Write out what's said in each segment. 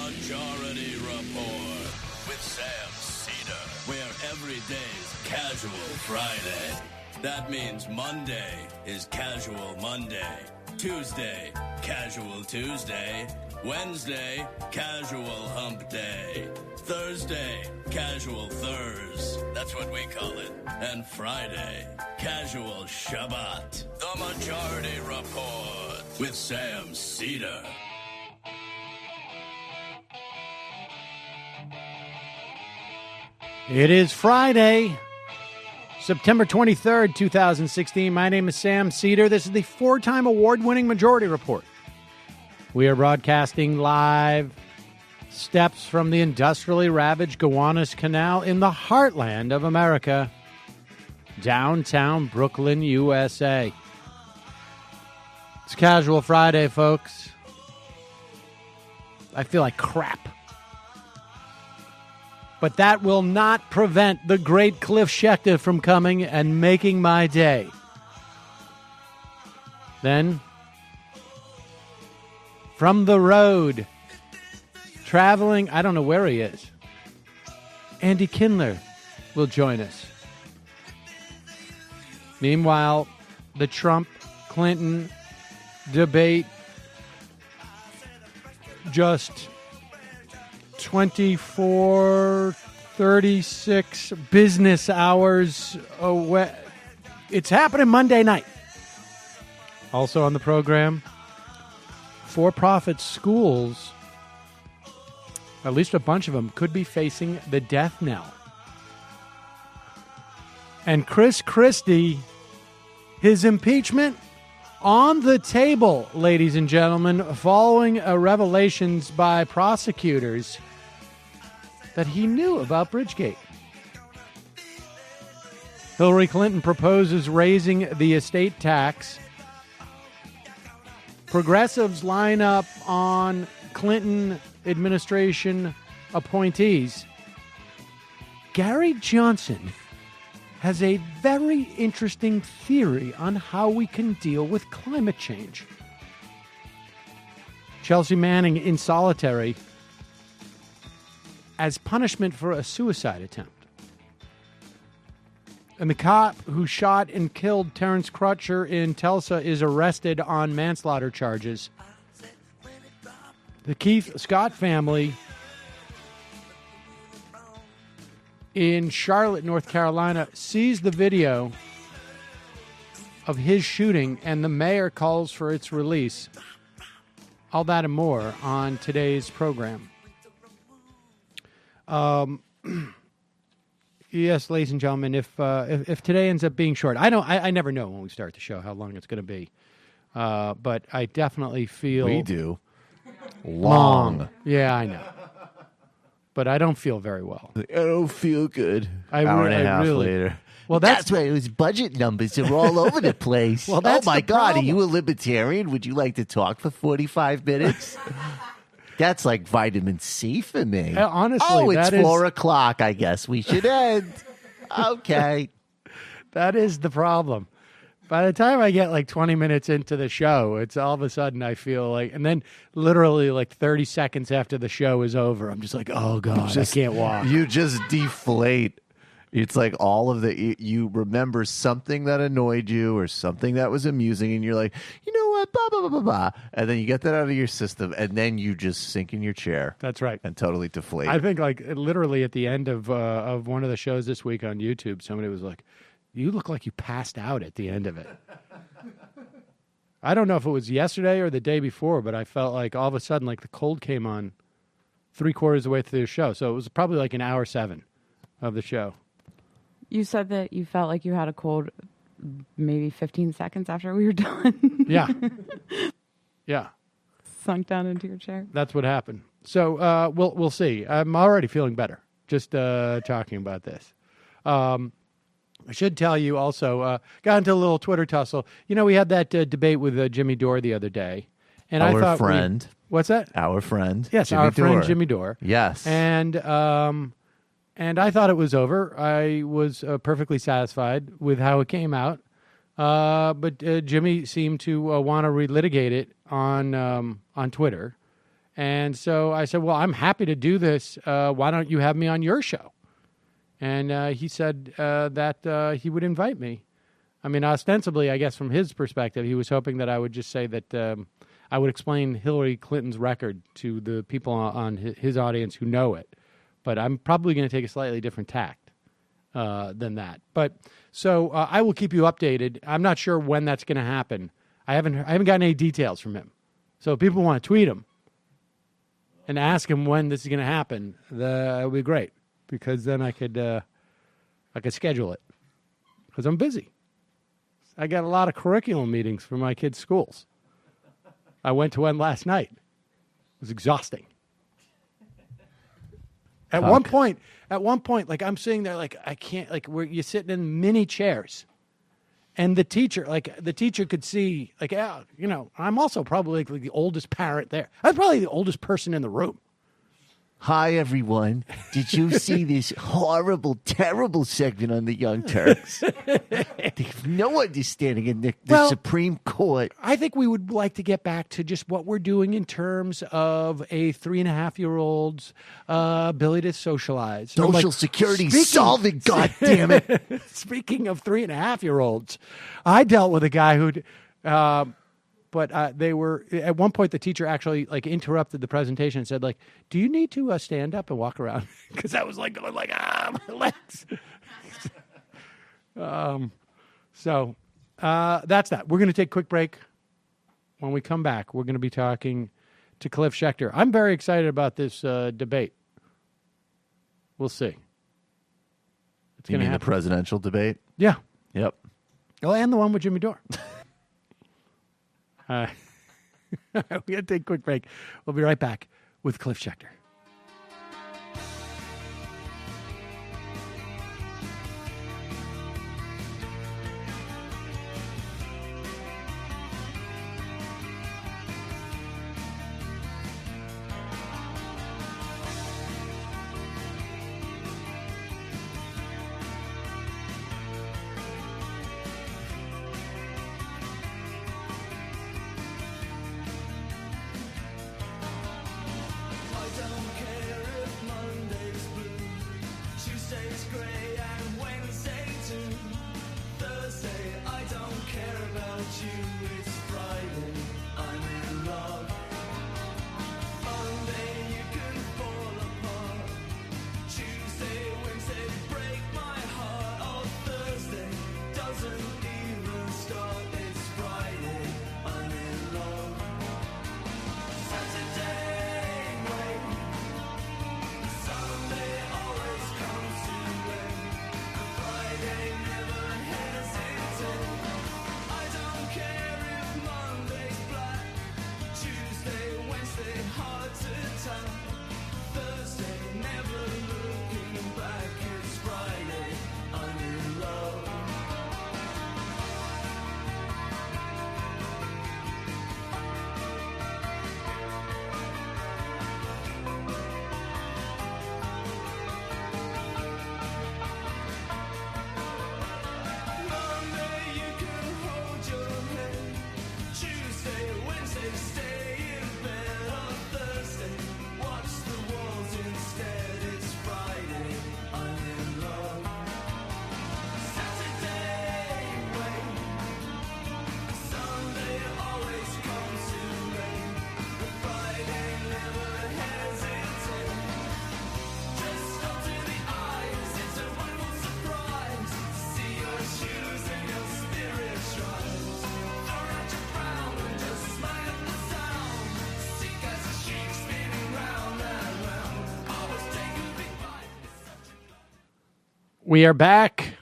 Majority Report with Sam Seder, where every day's Casual Friday. That means Monday is Casual Monday, Tuesday, Casual Tuesday, Wednesday, Casual Hump Day, Thursday, Casual Thurs, that's what we call it, and Friday, Casual Shabbat. The Majority Report with Sam Seder. It is Friday, September 23rd, 2016. My name is Sam Seder. This is the four-time award-winning Majority Report. We are broadcasting live steps from the industrially ravaged Gowanus Canal in the heartland of America, downtown Brooklyn, USA. It's Casual Friday, folks. I feel like crap. But that will not prevent the great Cliff Schecter from coming and making my day. Then, from the road, traveling, I don't know where he is, Andy Kindler will join us. Meanwhile, the Trump-Clinton debate just 36 business hours away. It's happening Monday night. Also on the program, for-profit schools, at least a bunch of them, could be facing the death knell. And Chris Christie, his impeachment on the table, ladies and gentlemen, following revelations by prosecutors that he knew about Bridgegate. Hillary Clinton proposes raising the estate tax. Progressives line up on Clinton administration appointees. Gary Johnson has a very interesting theory on how we can deal with climate change. Chelsea Manning in solitary as punishment for a suicide attempt. And the cop who shot and killed Terrence Crutcher in Tulsa is arrested on manslaughter charges. The Keith Scott family in Charlotte, North Carolina, sees the video of his shooting, and the mayor calls for its release. All that and more on today's program. Yes, ladies and gentlemen, if today ends up being short, I never know when we start the show how long it's going to be, but I definitely feel we do long. Yeah, I know, but I don't feel very well. I don't feel good. Hour and a half later. Well, that's right. It was budget numbers are all over the place. Well, that's oh, my the God. problem. Are you a libertarian? Would you like to talk for 45 minutes? That's like vitamin C for me. Honestly, it's that 4 o'clock. I guess we should end. Okay. That is the problem. By the time I get like 20 minutes into the show, it's all of a sudden I feel like, and then literally like 30 seconds after the show is over, I'm just like, oh God, I can't walk. You just deflate. It's like all of you remember something that annoyed you or something that was amusing, and you're like, you know what, blah, blah, blah, blah, blah. And then you get that out of your system, and then you just sink in your chair. That's right. And totally deflate. I think like literally at the end of one of the shows this week on YouTube, somebody was like, you look like you passed out at the end of it. I don't know if it was yesterday or the day before, but I felt like all of a sudden like the cold came on 3/4 of the way through the show. So it was probably like an hour 7 of the show. You said that you felt like you had a cold maybe 15 seconds after we were done. Yeah. Yeah. Sunk down into your chair. That's what happened. So we'll see. I'm already feeling better just talking about this. I should tell you also, got into a little Twitter tussle. You know, we had that debate with Jimmy Dore the other day. And Our I thought friend. What's that? Our friend. Yes, Jimmy our Dore. friend Jimmy Dore. Yes. And I thought it was over. I was perfectly satisfied with how it came out. But Jimmy seemed to want to relitigate it on Twitter. And so I said, well, I'm happy to do this. Why don't you have me on your show? And he said that he would invite me. I mean, ostensibly, I guess from his perspective, he was hoping that I would just say that I would explain Hillary Clinton's record to the people on his audience who know it. But I'm probably going to take a slightly different tact than that. But so I will keep you updated. I'm not sure when that's going to happen. I haven't gotten any details from him. So if people want to tweet him and ask him when this is going to happen, that would be great, because then I could schedule it, because I'm busy. I got a lot of curriculum meetings for my kids' schools. I went to one last night. It was exhausting. At one point, like I'm sitting there, like I can't, like you're sitting in mini chairs, and the teacher could see, like, yeah, you know, I'm also probably like the oldest parent there. I'm probably the oldest person in the room. Hi, everyone. Did you see this horrible, terrible segment on the Young Turks? They have no understanding in the Supreme Court. I think we would like to get back to just what we're doing in terms of a 3.5-year-old's ability to socialize. Social Security solving, goddammit. Speaking of 3.5-year-olds, I dealt with a guy who'd... But they were, at one point, the teacher actually like interrupted the presentation and said, like, do you need to stand up and walk around? Because I was like going like, my legs. So that's that. We're going to take a quick break. When we come back, we're going to be talking to Cliff Schecter. I'm very excited about this debate. We'll see. You mean the presidential debate? Yeah. Yep. Oh, and the one with Jimmy Dore. We're going to take a quick break. We'll be right back with Cliff Schecter. We are back.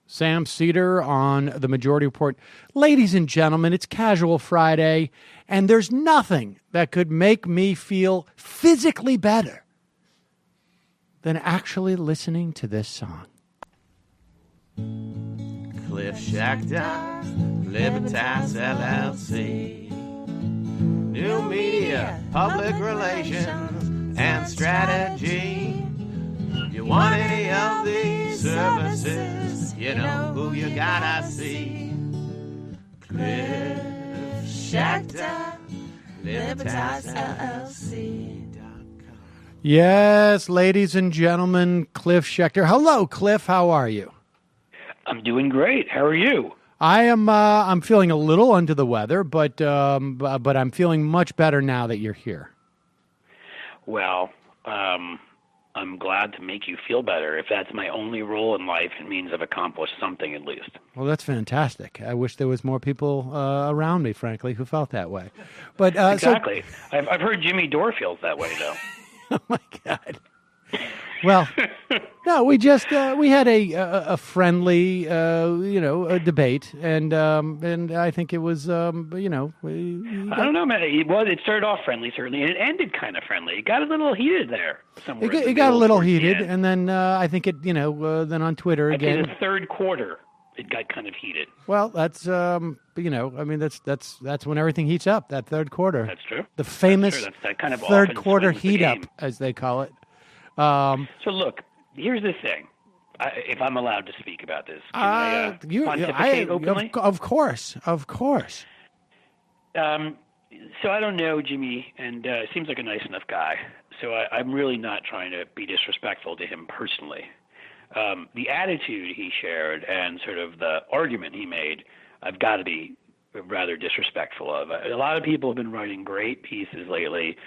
Sam Seder on the Majority Report. Ladies and gentlemen, it's Casual Friday, and there's nothing that could make me feel physically better than actually listening to this song. Cliff Schecter, Libertas LLC. New media, public relations, and strategy. You want any of these services, you know who you gotta see. Cliff Schecter, LibertasLLC.com. Yes, ladies and gentlemen, Cliff Schecter. Hello, Cliff. How are you? I'm doing great. How are you? I am. I'm feeling a little under the weather, but I'm feeling much better now that you're here. Well, I'm glad to make you feel better. If that's my only role in life, it means I've accomplished something at least. Well, that's fantastic. I wish there was more people around me, frankly, who felt that way. But exactly. I've heard Jimmy Dore feels that way, though. Oh my God. Well, no, we just we had a friendly a debate, and I think it was I don't know, man. It started off friendly, certainly, and it ended kind of friendly. It got a little heated there. It got a little heated, and then I think it then on Twitter I'd say again. the third quarter, it got kind of heated. Well, that's that's when everything heats up. That third quarter. That's true. The famous That's that kind of third often quarter swings the heat up, game. as they call it. So look, here's the thing. If I'm allowed to speak about this, can I pontificate openly? Of course. So I don't know Jimmy, and seems like a nice enough guy. So I'm really not trying to be disrespectful to him personally. The attitude he shared and sort of the argument he made, I've got to be rather disrespectful of. A lot of people have been writing great pieces lately.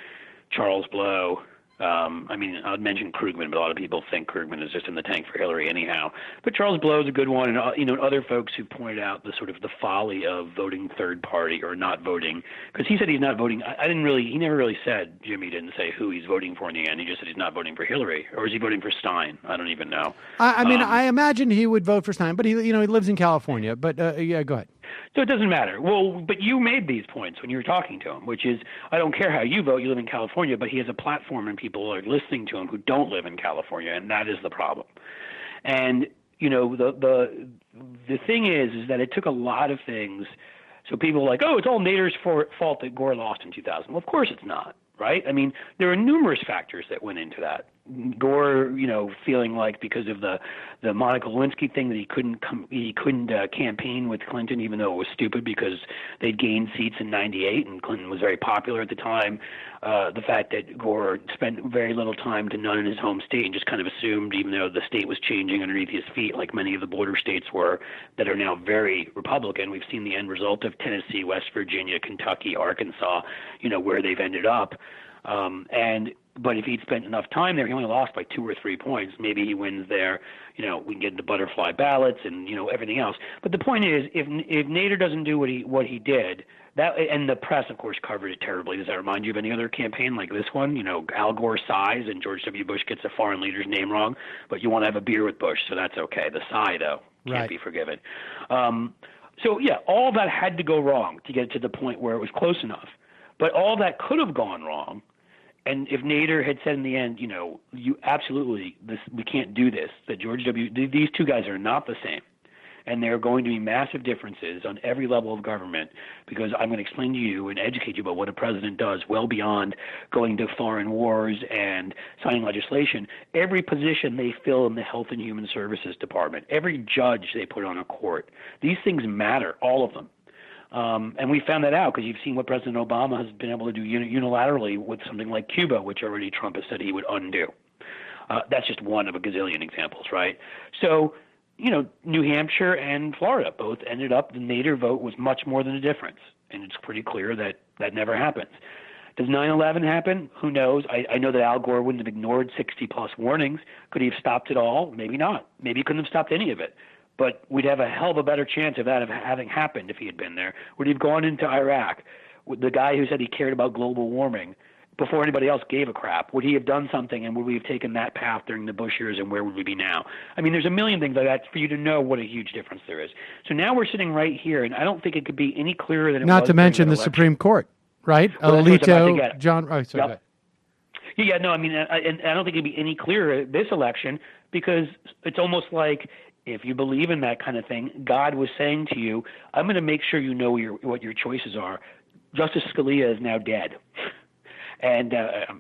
Charles Blow. I'd mention Krugman, but a lot of people think Krugman is just in the tank for Hillary anyhow. But Charles Blow is a good one, and other folks who pointed out the sort of the folly of voting third party or not voting, because he said he's not voting. He never really said, Jimmy didn't say who he's voting for in the end. He just said he's not voting for Hillary, or is he voting for Stein? I don't even know. I imagine he would vote for Stein, but he lives in California. But yeah, go ahead. So it doesn't matter. Well, but you made these points when you were talking to him, which is, I don't care how you vote, you live in California, but he has a platform and people are listening to him who don't live in California, and that is the problem. And, the thing is that it took a lot of things. So people are like, oh, it's all Nader's fault that Gore lost in 2000. Well, of course it's not, right? I mean, there are numerous factors that went into that. Gore, feeling like because of the Monica Lewinsky thing that he couldn't campaign with Clinton, even though it was stupid because they'd gained seats in '98 and Clinton was very popular at the time. The fact that Gore spent very little time to none in his home state and just kind of assumed, even though the state was changing underneath his feet, like many of the border states were that are now very Republican. We've seen the end result of Tennessee, West Virginia, Kentucky, Arkansas, where they've ended up. But if he'd spent enough time there, he only lost by 2 or 3 points. Maybe he wins there. We can get into butterfly ballots and everything else. But the point is, if Nader doesn't do what he did, that, and the press, of course, covered it terribly. Does that remind you of any other campaign like this one? Al Gore sighs and George W. Bush gets a foreign leader's name wrong, but you want to have a beer with Bush, so that's okay. The sigh, though, can't be forgiven. So yeah, all that had to go wrong to get to the point where it was close enough. But all that could have gone wrong. And if Nader had said in the end, you absolutely, we can't do this, that these two guys are not the same. And there are going to be massive differences on every level of government because I'm going to explain to you and educate you about what a president does well beyond going to foreign wars and signing legislation. Every position they fill in the Health and Human Services Department, every judge they put on a court, these things matter, all of them. And we found that out because you've seen what President Obama has been able to do unilaterally with something like Cuba, which already Trump has said he would undo. That's just one of a gazillion examples, right? So, New Hampshire and Florida both ended up, the Nader vote was much more than a difference. And it's pretty clear that that never happens. Does 9/11 happen? Who knows? I know that Al Gore wouldn't have ignored 60-plus warnings. Could he have stopped it all? Maybe not. Maybe he couldn't have stopped any of it. But we'd have a hell of a better chance of that having happened if he had been there. Would he have gone into Iraq with the guy who said he cared about global warming before anybody else gave a crap? Would he have done something, and would we have taken that path during the Bush years, and where would we be now? I mean, there's a million things like that for you to know what a huge difference there is. So now we're sitting right here, and I don't think it could be any clearer than it was. Not to mention the Supreme Court, right? Well, Alito, John. Oh, sorry. Yep. Yeah, no, I mean, I don't think it'd be any clearer this election because it's almost like if you believe in that kind of thing, God was saying to you, I'm going to make sure you know what your choices are. Justice Scalia is now dead. And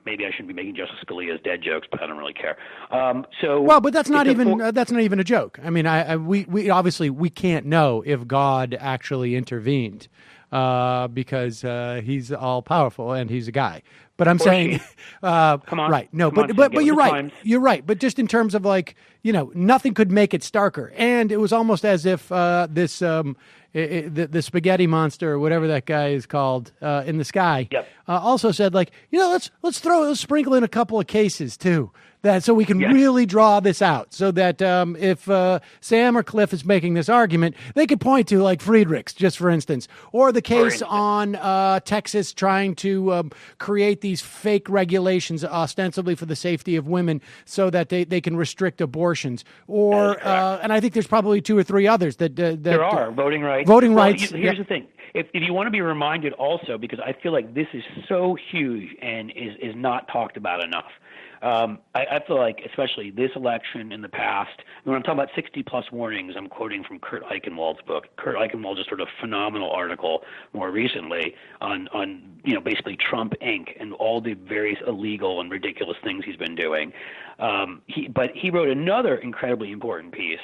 maybe I shouldn't be making Justice Scalia's dead jokes, but I don't really care. But that's not even a joke. I mean, we obviously we can't know if God actually intervened. because he's all powerful and he's a guy. But I'm saying, come on, right? No, come on, but get you're with the right. times. You're right. But just in terms of like, nothing could make it starker. And it was almost as if the spaghetti monster or whatever that guy is called in the sky also said like, let's sprinkle in a couple of cases too. So we can really draw this out so that if Sam or Cliff is making this argument, they could point to like Friedrichs, just for instance, or the case on Texas trying to create these fake regulations ostensibly for the safety of women so that they can restrict abortions. Or and I think there's probably 2 or 3 others that there are voting rights. Voting rights. Here's the thing. If you want to be reminded also, because I feel like this is so huge and is not talked about enough. I feel like, especially this election in the past, when I'm talking about 60-plus warnings, I'm quoting from Kurt Eichenwald's book. Kurt Eichenwald just wrote a phenomenal article more recently on basically Trump Inc. and all the various illegal and ridiculous things he's been doing. But he wrote another incredibly important piece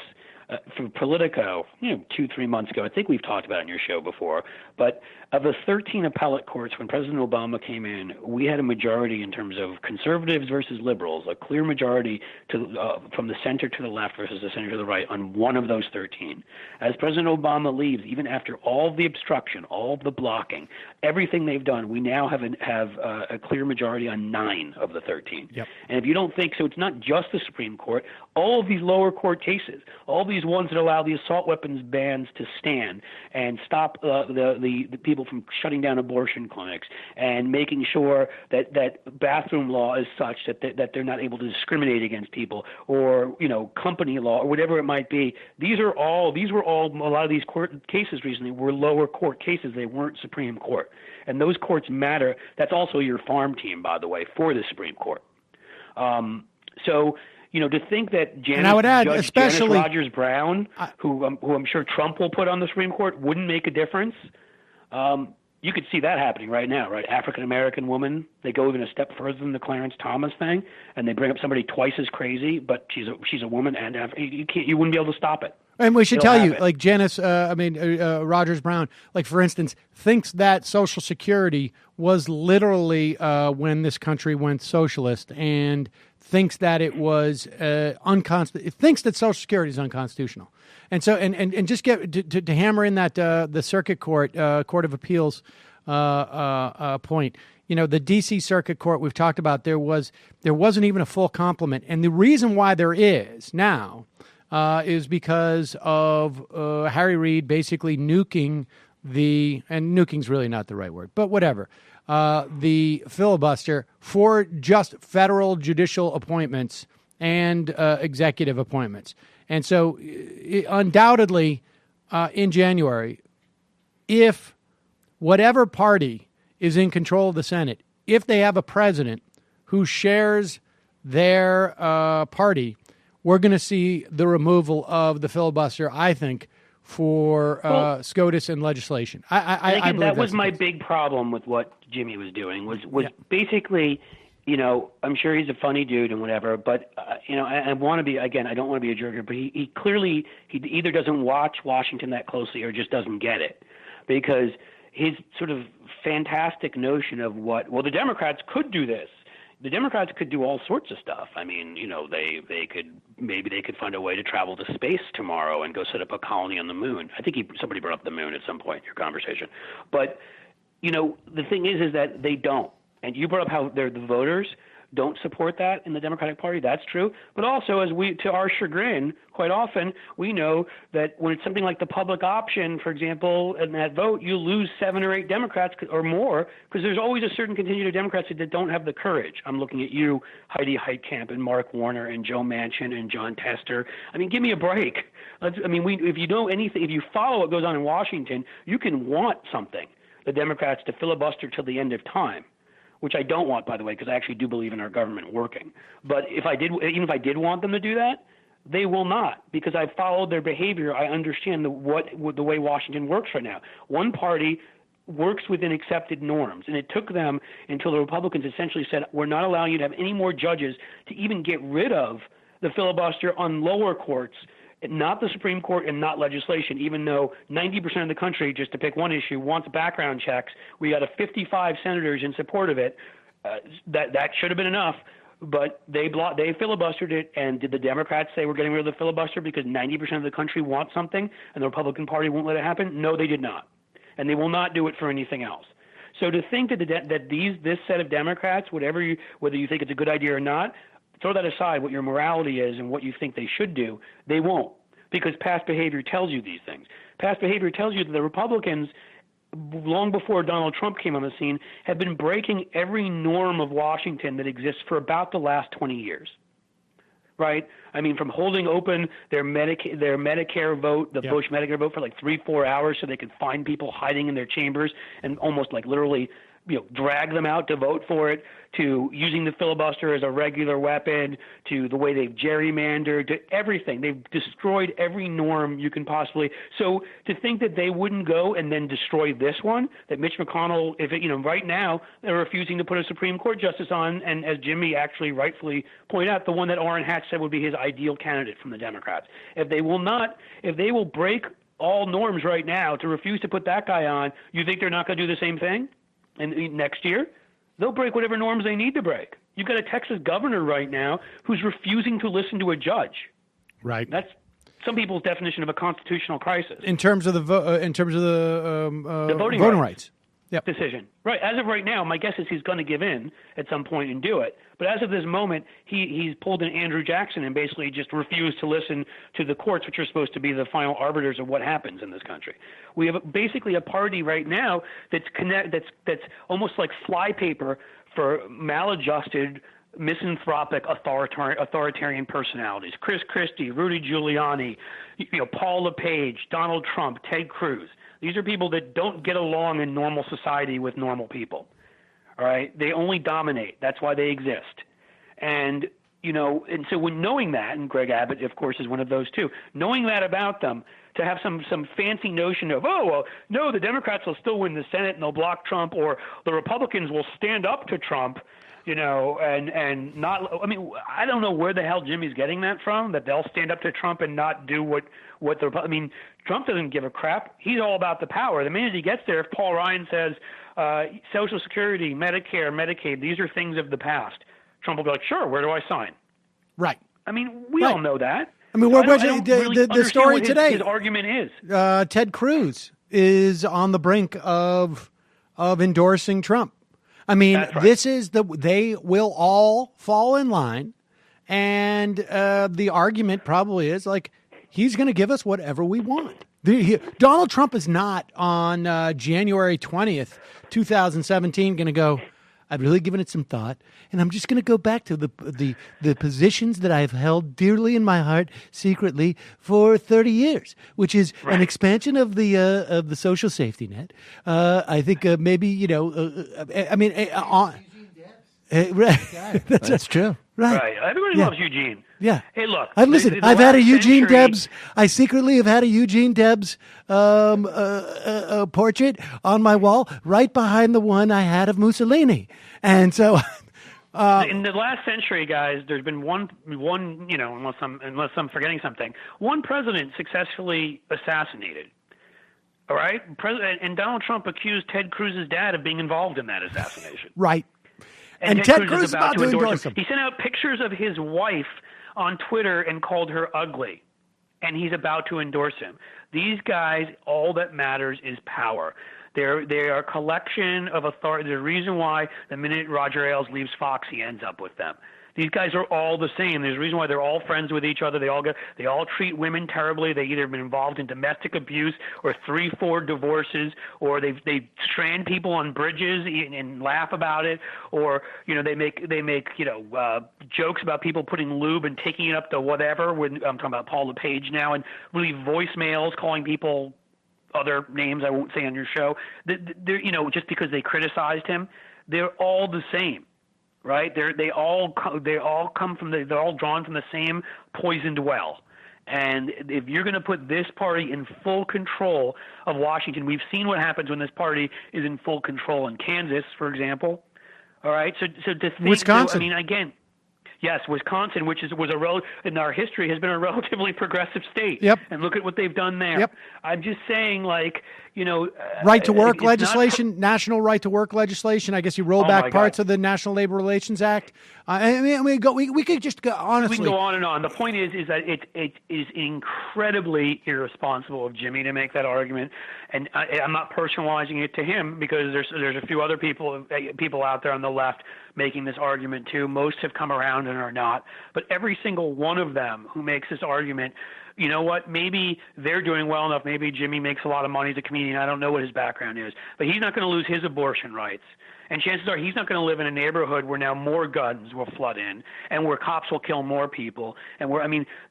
for Politico, 2-3 months ago. I think we've talked about it on your show before. But of the 13 appellate courts, when President Obama came in, we had a majority in terms of conservatives versus liberals, a clear majority from the center to the left versus the center to the right on one of those 13. As President Obama leaves, even after all of the obstruction, all of the blocking, everything they've done, we now have a clear majority on 9 of the 13. Yep. And if you don't think so, it's not just the Supreme Court. All of these lower court cases, all these ones that allow the assault weapons bans to stand and stop the people from shutting down abortion clinics and making sure that bathroom law is such that they're not able to discriminate against people, or company law or whatever it might be. These were all a lot of these court cases recently were lower court cases. They weren't Supreme Court, and those courts matter. That's also your farm team, by the way, for the Supreme Court. To think that and I would add, Janice Rogers Brown, who I'm sure Trump will put on the Supreme Court, wouldn't make a difference. You could see that happening right now, right? African-American woman, they go even a step further than the Clarence Thomas thing, and they bring up somebody twice as crazy, but she's a woman, and you wouldn't be able to stop it. And we should tell you, like Janice, Rogers Brown, like for instance, thinks that Social Security was literally when this country went socialist, and thinks that it was unconstitutional. Thinks that Social Security is unconstitutional, and so and just get to hammer in that the Circuit Court Court of Appeals point. The D.C. Circuit Court we've talked about. There wasn't even a full complement, and the reason why there is now is because of Harry Reid basically nuking and nuking's really not the right word, but whatever. The filibuster for just federal judicial appointments and executive appointments. And so undoubtedly in January, if whatever party is in control of the Senate, if they have a president who shares their party, we're going to see the removal of the filibuster, I think, for SCOTUS and legislation. I believe that was my big problem with what Jimmy was doing was basically, I'm sure he's a funny dude and whatever, but I want to be, again, I don't want to be a jerk, but he clearly either doesn't watch Washington that closely or just doesn't get it, because his sort of fantastic notion of the Democrats could do this. The Democrats could do all sorts of stuff. I mean, they could find a way to travel to space tomorrow and go set up a colony on the moon. I think somebody brought up the moon at some point in your conversation. But, the thing is that they don't. And you brought up how the voters don't support that in the Democratic Party. That's true. But also, to our chagrin, quite often, we know that when it's something like the public option, for example, in that vote, you lose 7 or 8 Democrats or more, because there's always a certain contingent of Democrats that don't have the courage. I'm looking at you, Heidi Heitkamp, and Mark Warner, and Joe Manchin, and John Tester. I mean, give me a break. If you know anything, if you follow what goes on in Washington, you can want the Democrats to filibuster till the end of time, which I don't want, by the way, because I actually do believe in our government working. But even if I did want them to do that, they will not, because I've followed their behavior. I understand the way Washington works right now. One party works within accepted norms, and it took them until the Republicans essentially said, we're not allowing you to have any more judges, to even get rid of the filibuster on lower courts not the Supreme Court and not legislation, even though 90% of the country, just to pick one issue, wants background checks. We got 55 senators in support of it. That should have been enough, but they filibustered it. And did the Democrats say we're getting rid of the filibuster because 90% of the country wants something and the Republican Party won't let it happen? No, they did not. And they will not do it for anything else. So to think that this set of Democrats, whether you think it's a good idea or not, throw that aside, what your morality is and what you think they should do, they won't, because past behavior tells you these things. Past behavior tells you that the Republicans, long before Donald Trump came on the scene, have been breaking every norm of Washington that exists for about the last 20 years. Right? I mean, from holding open their Medicare vote, the Bush Medicare vote, for like 3-4 hours so they could find people hiding in their chambers and almost like literally drag them out to vote for it, to using the filibuster as a regular weapon, to the way they've gerrymandered, to everything. They've destroyed every norm you can possibly. So to think that they wouldn't go and then destroy this one, that Mitch McConnell, right now they're refusing to put a Supreme Court justice on, and as Jimmy actually rightfully pointed out, the one that Orrin Hatch said would be his ideal candidate from the Democrats. If they will break all norms right now to refuse to put that guy on, you think they're not going to do the same thing? And next year, they'll break whatever norms they need to break. You've got a Texas governor right now who's refusing to listen to a judge. Right. That's some people's definition of a constitutional crisis. In terms of the voting rights. Yep. Decision. Right. As of right now, my guess is he's going to give in at some point and do it. But as of this moment, he's pulled an Andrew Jackson and basically just refused to listen to the courts, which are supposed to be the final arbiters of what happens in this country. We have basically a party right now that's almost like flypaper for maladjusted, misanthropic, authoritarian personalities. Chris Christie, Rudy Giuliani, Paul LePage, Donald Trump, Ted Cruz. These are people that don't get along in normal society with normal people. All right? They only dominate. That's why they exist. And so when knowing that, and Greg Abbott, of course, is one of those too, knowing that about them, to have some fancy notion of, no, the Democrats will still win the Senate and they'll block Trump, or the Republicans will stand up to Trump, and not. I mean, I don't know where the hell Jimmy's getting that from, that they'll stand up to Trump and not do what Trump doesn't give a crap. He's all about the power. The minute he gets there, if Paul Ryan says Social Security, Medicare, Medicaid, these are things of the past, Trump will be like, sure, where do I sign? Right. I mean, we all know that. I mean, the story today. His argument is Ted Cruz is on the brink of endorsing Trump. I mean, This is they will all fall in line, and the argument probably is like he's going to give us whatever we want. Donald Trump is not on January 20th, 2017 going to go, I've really given it some thought, and I'm just going to go back to the positions that I've held dearly in my heart secretly for 30 years, which is an expansion of the social safety net. I think maybe That's true. Right. Everybody loves Eugene. Yeah. Hey, look. Listen, I've had a Eugene Debs. I secretly have had a Eugene Debs portrait on my wall right behind the one I had of Mussolini. And so in the last century, guys, there's been one, unless I'm forgetting something, one president successfully assassinated. All right? And Donald Trump accused Ted Cruz's dad of being involved in that assassination. Right. And Ted Cruz is about to endorse him. He sent out pictures of his wife on Twitter and called her ugly, and he's about to endorse him. These guys, all that matters is power. They are a collection of authority. The reason why the minute Roger Ailes leaves Fox, he ends up with them. These guys are all the same. There's a reason why they're all friends with each other. They all treat women terribly. They either have been involved in domestic abuse or 3-4 divorces, or they strand people on bridges and laugh about it, or they make jokes about people putting lube and taking it up to whatever. When I'm talking about Paul LePage now, and leave voicemails calling people other names I won't say on your show. They're just because they criticized him, they're all the same. Right? They're all drawn from the same poisoned well. And if you're going to put this party in full control of Washington, we've seen what happens when this party is in full control in Kansas, for example. All right? So to think, Wisconsin. again, Yes, Wisconsin, which in our history has been a relatively progressive state. Yep. And look at what they've done there. Yep. I'm just saying, like, right to work it's legislation, national right to work legislation. I guess you roll back parts of the National Labor Relations Act. We could just go honestly. We can go on and on. The point is that it is incredibly irresponsible of Jimmy to make that argument, and I'm not personalizing it to him because there's a few other people out there on the left making this argument too. Most have come around and are not, but every single one of them who makes this argument, you know what? Maybe they're doing well enough. Maybe Jimmy makes a lot of money as a comedian. I don't know what his background is, but he's not going to lose his abortion rights. And chances are he's not going to live in a neighborhood where now more guns will flood in and where cops will kill more people. And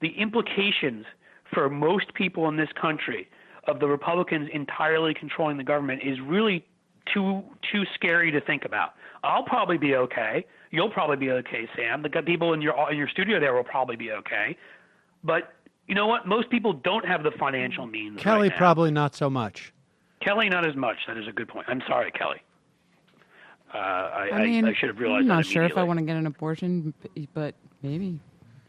the implications for most people in this country of the Republicans entirely controlling the government is really too scary to think about. I'll probably be okay. You'll probably be okay, Sam. The people in your studio there will probably be okay. But you know what? Most people don't have the financial means. Kelly right now. probably not so much. Kelly not as much. That is a good point. I'm sorry, Kelly. I should have realized. I'm not sure if I want to get an abortion, but maybe.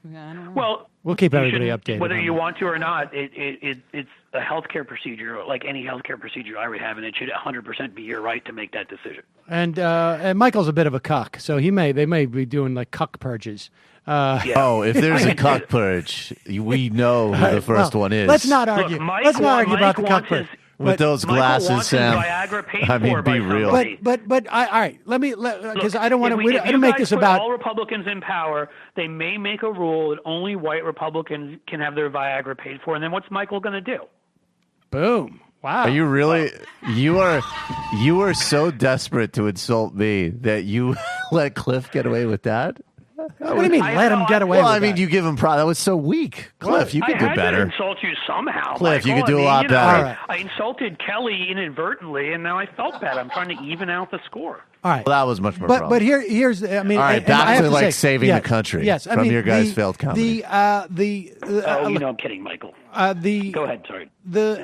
I don't know. Well, we'll keep everybody updated. Whether you want to or not, it's a healthcare procedure, like any healthcare procedure I would have, and it should 100% be your right to make that decision. And Michael's a bit of a cuck, so they may be doing like cuck purges. Yeah. Oh, if there's a cuck purge, we know who the first one is. Let's not argue. Look, let's not argue about the cuck purge. With those glasses, Sam. I mean, be real. But all right. Because I don't want to. I don't make this about all Republicans in power. They may make a rule that only white Republicans can have their Viagra paid for, and then what's Michael going to do? Boom! Wow. Are you really? You are so desperate to insult me that you let Cliff get away with that? What do you mean? Let him get away with that? Well, I mean, you give him that was so weak. Cliff, you could do better. I had to insult you somehow. Cliff, Michael. you could do a lot better. Right. I insulted Kelly inadvertently, and now I felt bad. I'm trying to even out the score. All right. Well, that was much more But here's, I mean. All right, back to saving the country from your guys' failed comedy. I'm kidding, Michael. Go ahead, sorry. The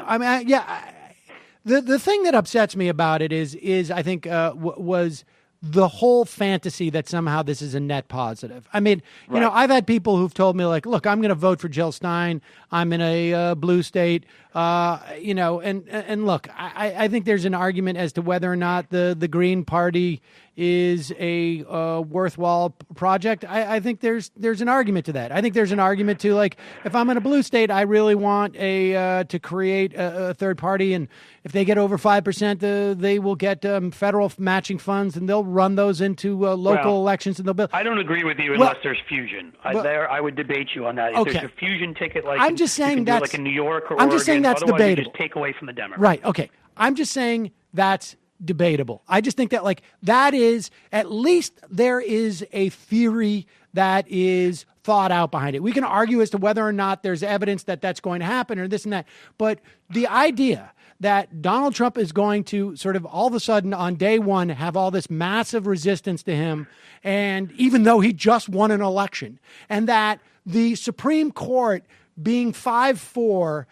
thing that upsets me about it is I think was the whole fantasy that somehow this is a net positive. I mean, you know, I've had people who've told me like, look, I'm going to vote for Jill Stein. I'm in a blue state, and look, I think there's an argument as to whether or not the Green Party is a worthwhile project. I think there's an argument to that. I think there's an argument to like, if I'm in a blue state, I really want to create a third party, and if they get over 5%, they will get federal matching funds, and they'll run those into local elections, and they'll build. I don't agree with you unless there's fusion. I would debate you on that. If there's a fusion ticket, like I'm just saying that's like in New York or I'm just saying that's otherwise debatable. You just take away from the Democrats. Right. Okay. I'm just saying that's debatable. I just think that like that is at least there is a theory that is thought out behind it. We can argue as to whether or not there's evidence that that's going to happen or this and that, but the idea that Donald Trump is going to sort of all of a sudden on day one have all this massive resistance to him, and even though he just won an election, and that the Supreme Court being 5-4,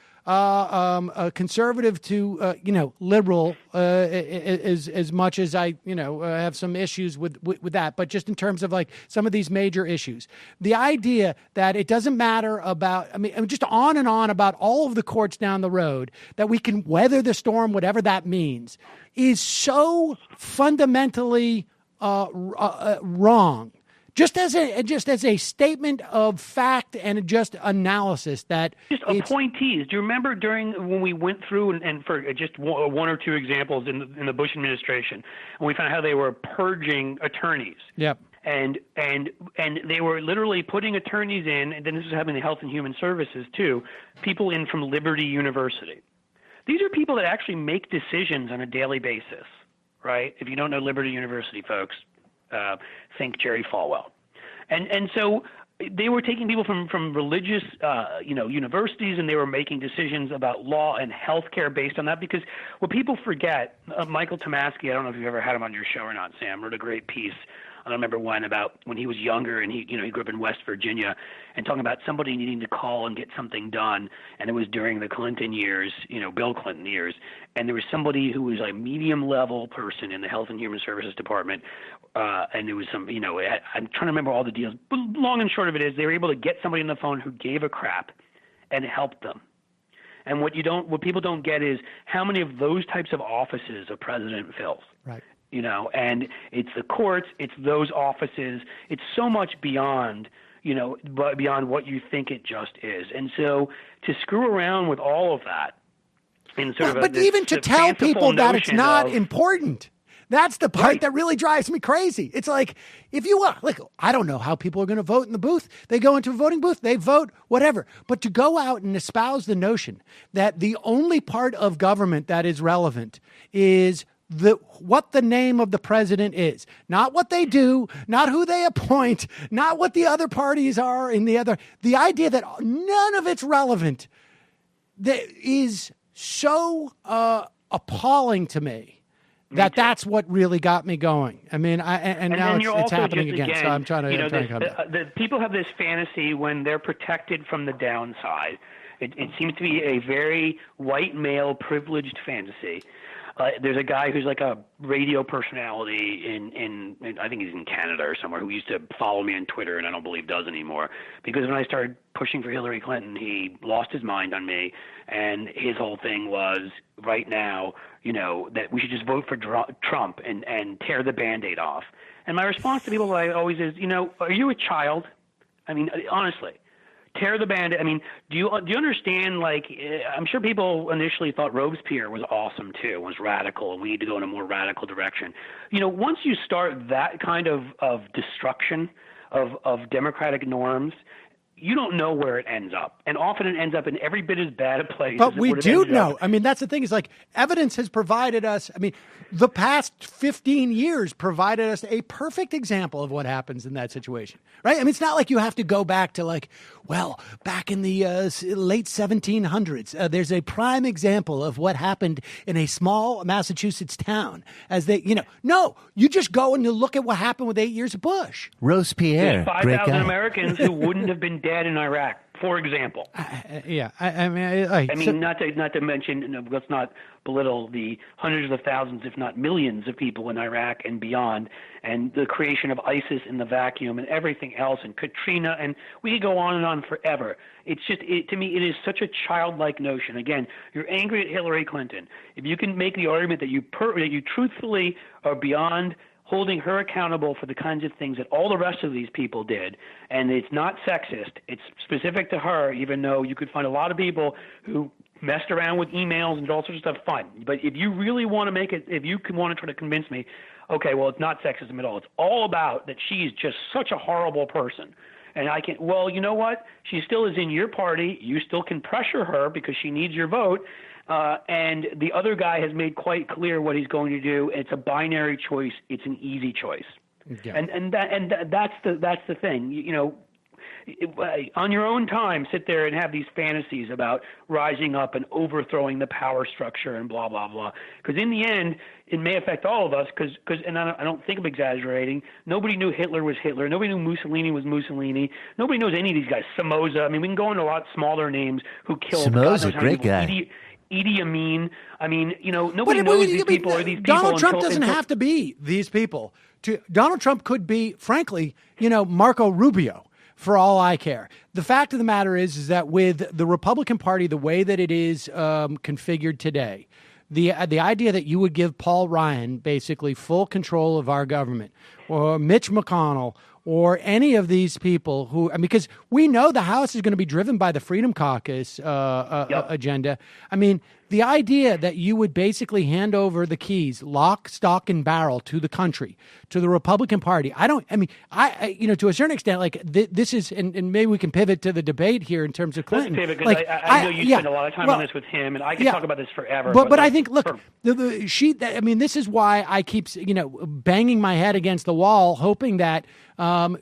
conservative to liberal, as much as I have some issues with that, but just in terms of like some of these major issues, the idea that it doesn't matter about, just on and on about all of the courts down the road, that we can weather the storm, whatever that means, is so fundamentally wrong. Just as a statement of fact and just analysis that just appointees. Do you remember when we went through and for just one or two examples in the Bush administration, and we found how they were purging attorneys. Yep. And they were literally putting attorneys in, and then this was happening in Health and Human Services too, people in from Liberty University. These are people that actually make decisions on a daily basis, right? If you don't know Liberty University, folks, think Jerry Falwell. And so they were taking people from religious, universities, and they were making decisions about law and healthcare based on that. Because what people forget, Michael Tomasky, I don't know if you've ever had him on your show or not, Sam, wrote a great piece I don't remember when he was younger and he grew up in West Virginia, and talking about somebody needing to call and get something done. And it was during the Clinton years, Bill Clinton years. And there was somebody who was a medium level person in the Health and Human Services Department. And there was some, I'm trying to remember all the deals. But long and short of it is they were able to get somebody on the phone who gave a crap and helped them. And what people don't get is how many of those types of offices a president fills. Right. And it's the courts, it's those offices, it's so much beyond, beyond what you think it just is. And so to screw around with all of that, and but even to tell people that it's not important. That's the part that really drives me crazy. It's like, if you I don't know how people are going to vote in the booth. They go into a voting booth, they vote, whatever. But to go out and espouse the notion that the only part of government that is relevant is what the name of the president is, not what they do, not who they appoint, not what the other parties are in the idea that none of it's relevant, that is so appalling to me. That's what really got me going. I mean, now it's happening again. So I'm trying to come back. The people have this fantasy when they're protected from the downside. It seems to be a very white male privileged fantasy. There's a guy who's like a radio personality in I think he's in Canada or somewhere, who used to follow me on Twitter and I don't believe does anymore, because when I started pushing for Hillary Clinton, he lost his mind on me, and his whole thing was right now, that we should just vote for Trump and tear the Band-Aid off. And my response to people always is, are you a child? I mean, honestly. Tear the Band-Aid. I mean, do you understand, I'm sure people initially thought Robespierre was awesome too, was radical, and we need to go in a more radical direction. Once you start that kind of destruction of democratic norms, you don't know where it ends up. And often it ends up in every bit as bad a place. But we do know. I mean, that's the thing, is evidence has provided us. I mean, the past 15 years provided us a perfect example of what happens in that situation, right? I mean, it's not like you have to go back to back in the late 1700s. There's a prime example of what happened in a small Massachusetts town no, you just go and you look at what happened with 8 years of Bush. Robespierre, 5,000 Americans who wouldn't have been dead in Iraq, for example. Not to mention, let's not belittle the hundreds of thousands, if not millions, of people in Iraq and beyond, and the creation of ISIS in the vacuum and everything else, and Katrina, and we could go on and on forever. It's just, to me, it is such a childlike notion. Again, you're angry at Hillary Clinton. If you can make the argument that you truthfully are beyond holding her accountable for the kinds of things that all the rest of these people did, and it's not sexist, it's specific to her, even though you could find a lot of people who messed around with emails and all sorts of stuff, fine. But if you really want to make it, if you want to try to convince me, okay, well, it's not sexism at all. It's all about that she's just such a horrible person. And well, you know what? She still is in your party. You still can pressure her because she needs your vote. And the other guy has made quite clear what he's going to do. It's a binary choice. It's an easy choice. Yeah. And that's the thing. On your own time, sit there and have these fantasies about rising up and overthrowing the power structure and blah, blah, blah. Because in the end, it may affect all of us and I don't think I'm exaggerating, nobody knew Hitler was Hitler. Nobody knew Mussolini was Mussolini. Nobody knows any of these guys. Somoza. I mean, we can go into a lot smaller names who killed. Somoza, great guy. Idi Amin. I mean, nobody knows these people are these people. Donald Trump doesn't have to be these people. Donald Trump could be, frankly, Marco Rubio, for all I care. The fact of the matter is that with the Republican Party, the way that it is configured today, the idea that you would give Paul Ryan basically full control of our government, or Mitch McConnell, or any of these people because we know the House is going to be driven by the Freedom Caucus agenda. I mean, the idea that you would basically hand over the keys, lock, stock, and barrel to the country, to the Republican Party. To a certain extent, this is, and maybe we can pivot to the debate here in terms of Clinton. Let's pivot, because I know you spend a lot of time on this with him, and I can talk about this forever. But I think, look, this is why I keep, banging my head against the wall, hoping that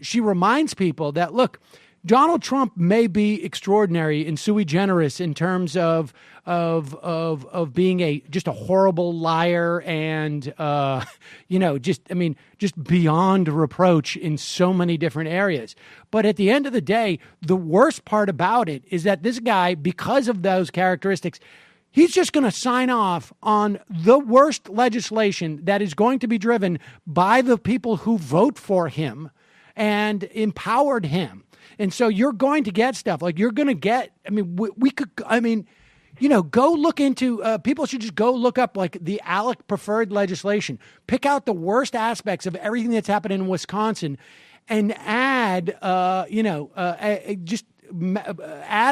she reminds people that, look, Donald Trump may be extraordinary and sui generis in terms of being just a horrible liar and just beyond reproach in so many different areas. But at the end of the day, the worst part about it is that this guy, because of those characteristics, he's just going to sign off on the worst legislation that is going to be driven by the people who vote for him and empowered him. And so you're going to get stuff like you're going to get. I mean, go look into. People should just go look up like the ALEC preferred legislation. Pick out the worst aspects of everything that's happened in Wisconsin, and add. Add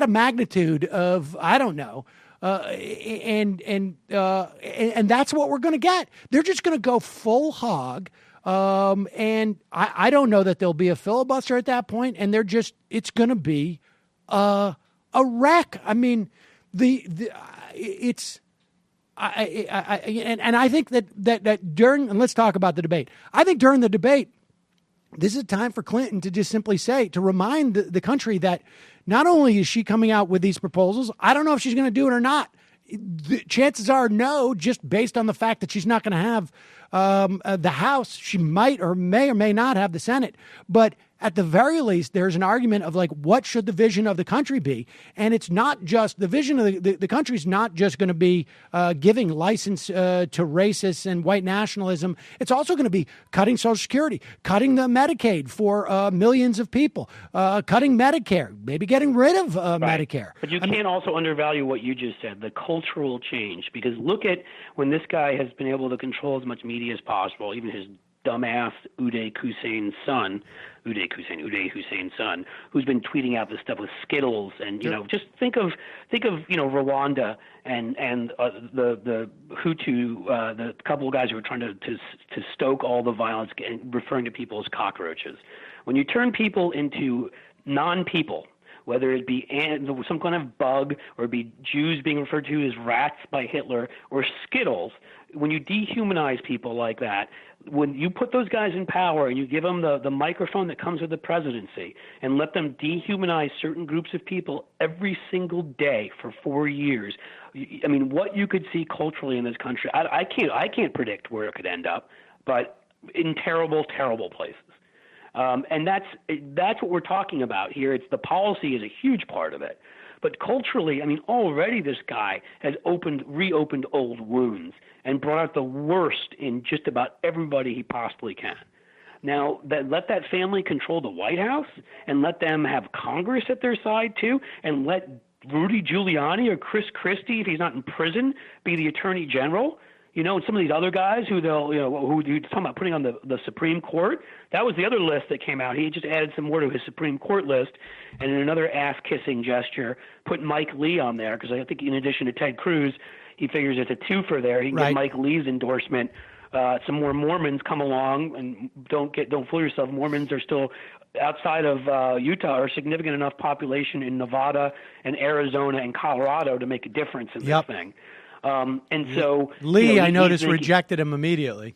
a magnitude of I don't know. And that's what we're going to get. They're just going to go full hog. And I don't know that there'll be a filibuster at that point, and it's going to be a wreck. I mean, and I think that during, and let's talk about the debate. I think during the debate, this is a time for Clinton to just simply to remind the country that not only is she coming out with these proposals, I don't know if she's going to do it or not. The chances are no, just based on the fact that she's not going to have the House. She might or may not have the Senate. But at the very least, there's an argument of like, what should the vision of the country be? And it's not just the vision of the country's not just going to be giving license to racists and white nationalism. It's also going to be cutting Social Security, cutting the Medicaid for millions of people, cutting Medicare, maybe getting rid of Medicare. But you can't also undervalue what you just said, the cultural change, because look at when this guy has been able to control as much media as possible, even his dumbass Uday Hussein's son, who's been tweeting out this stuff with Skittles, and just think of Rwanda and the Hutu, the couple of guys who were trying to stoke all the violence, and referring to people as cockroaches. When you turn people into non-people, whether it be some kind of bug or it be Jews being referred to as rats by Hitler or Skittles, when you dehumanize people like that, when you put those guys in power and you give them the microphone that comes with the presidency and let them dehumanize certain groups of people every single day for 4 years, I mean, what you could see culturally in this country, I can't predict where it could end up, but in terrible, terrible places. And that's what we're talking about here. It's the policy is a huge part of it. But culturally, I mean, already this guy has reopened old wounds and brought out the worst in just about everybody he possibly can. Now, let that family control the White House and let them have Congress at their side too, and let Rudy Giuliani or Chris Christie, if he's not in prison, be the Attorney General. And some of these other guys who who you're talking about putting on the Supreme Court, that was the other list that came out. He just added some more to his Supreme Court list, and in another ass-kissing gesture, put Mike Lee on there, because I think in addition to Ted Cruz, he figures it's a twofer there. He can get Mike Lee's endorsement. Some more Mormons come along, and don't fool yourself. Mormons are still outside of Utah, are a significant enough population in Nevada and Arizona and Colorado to make a difference in this thing. And so Lee, I noticed, rejected him immediately.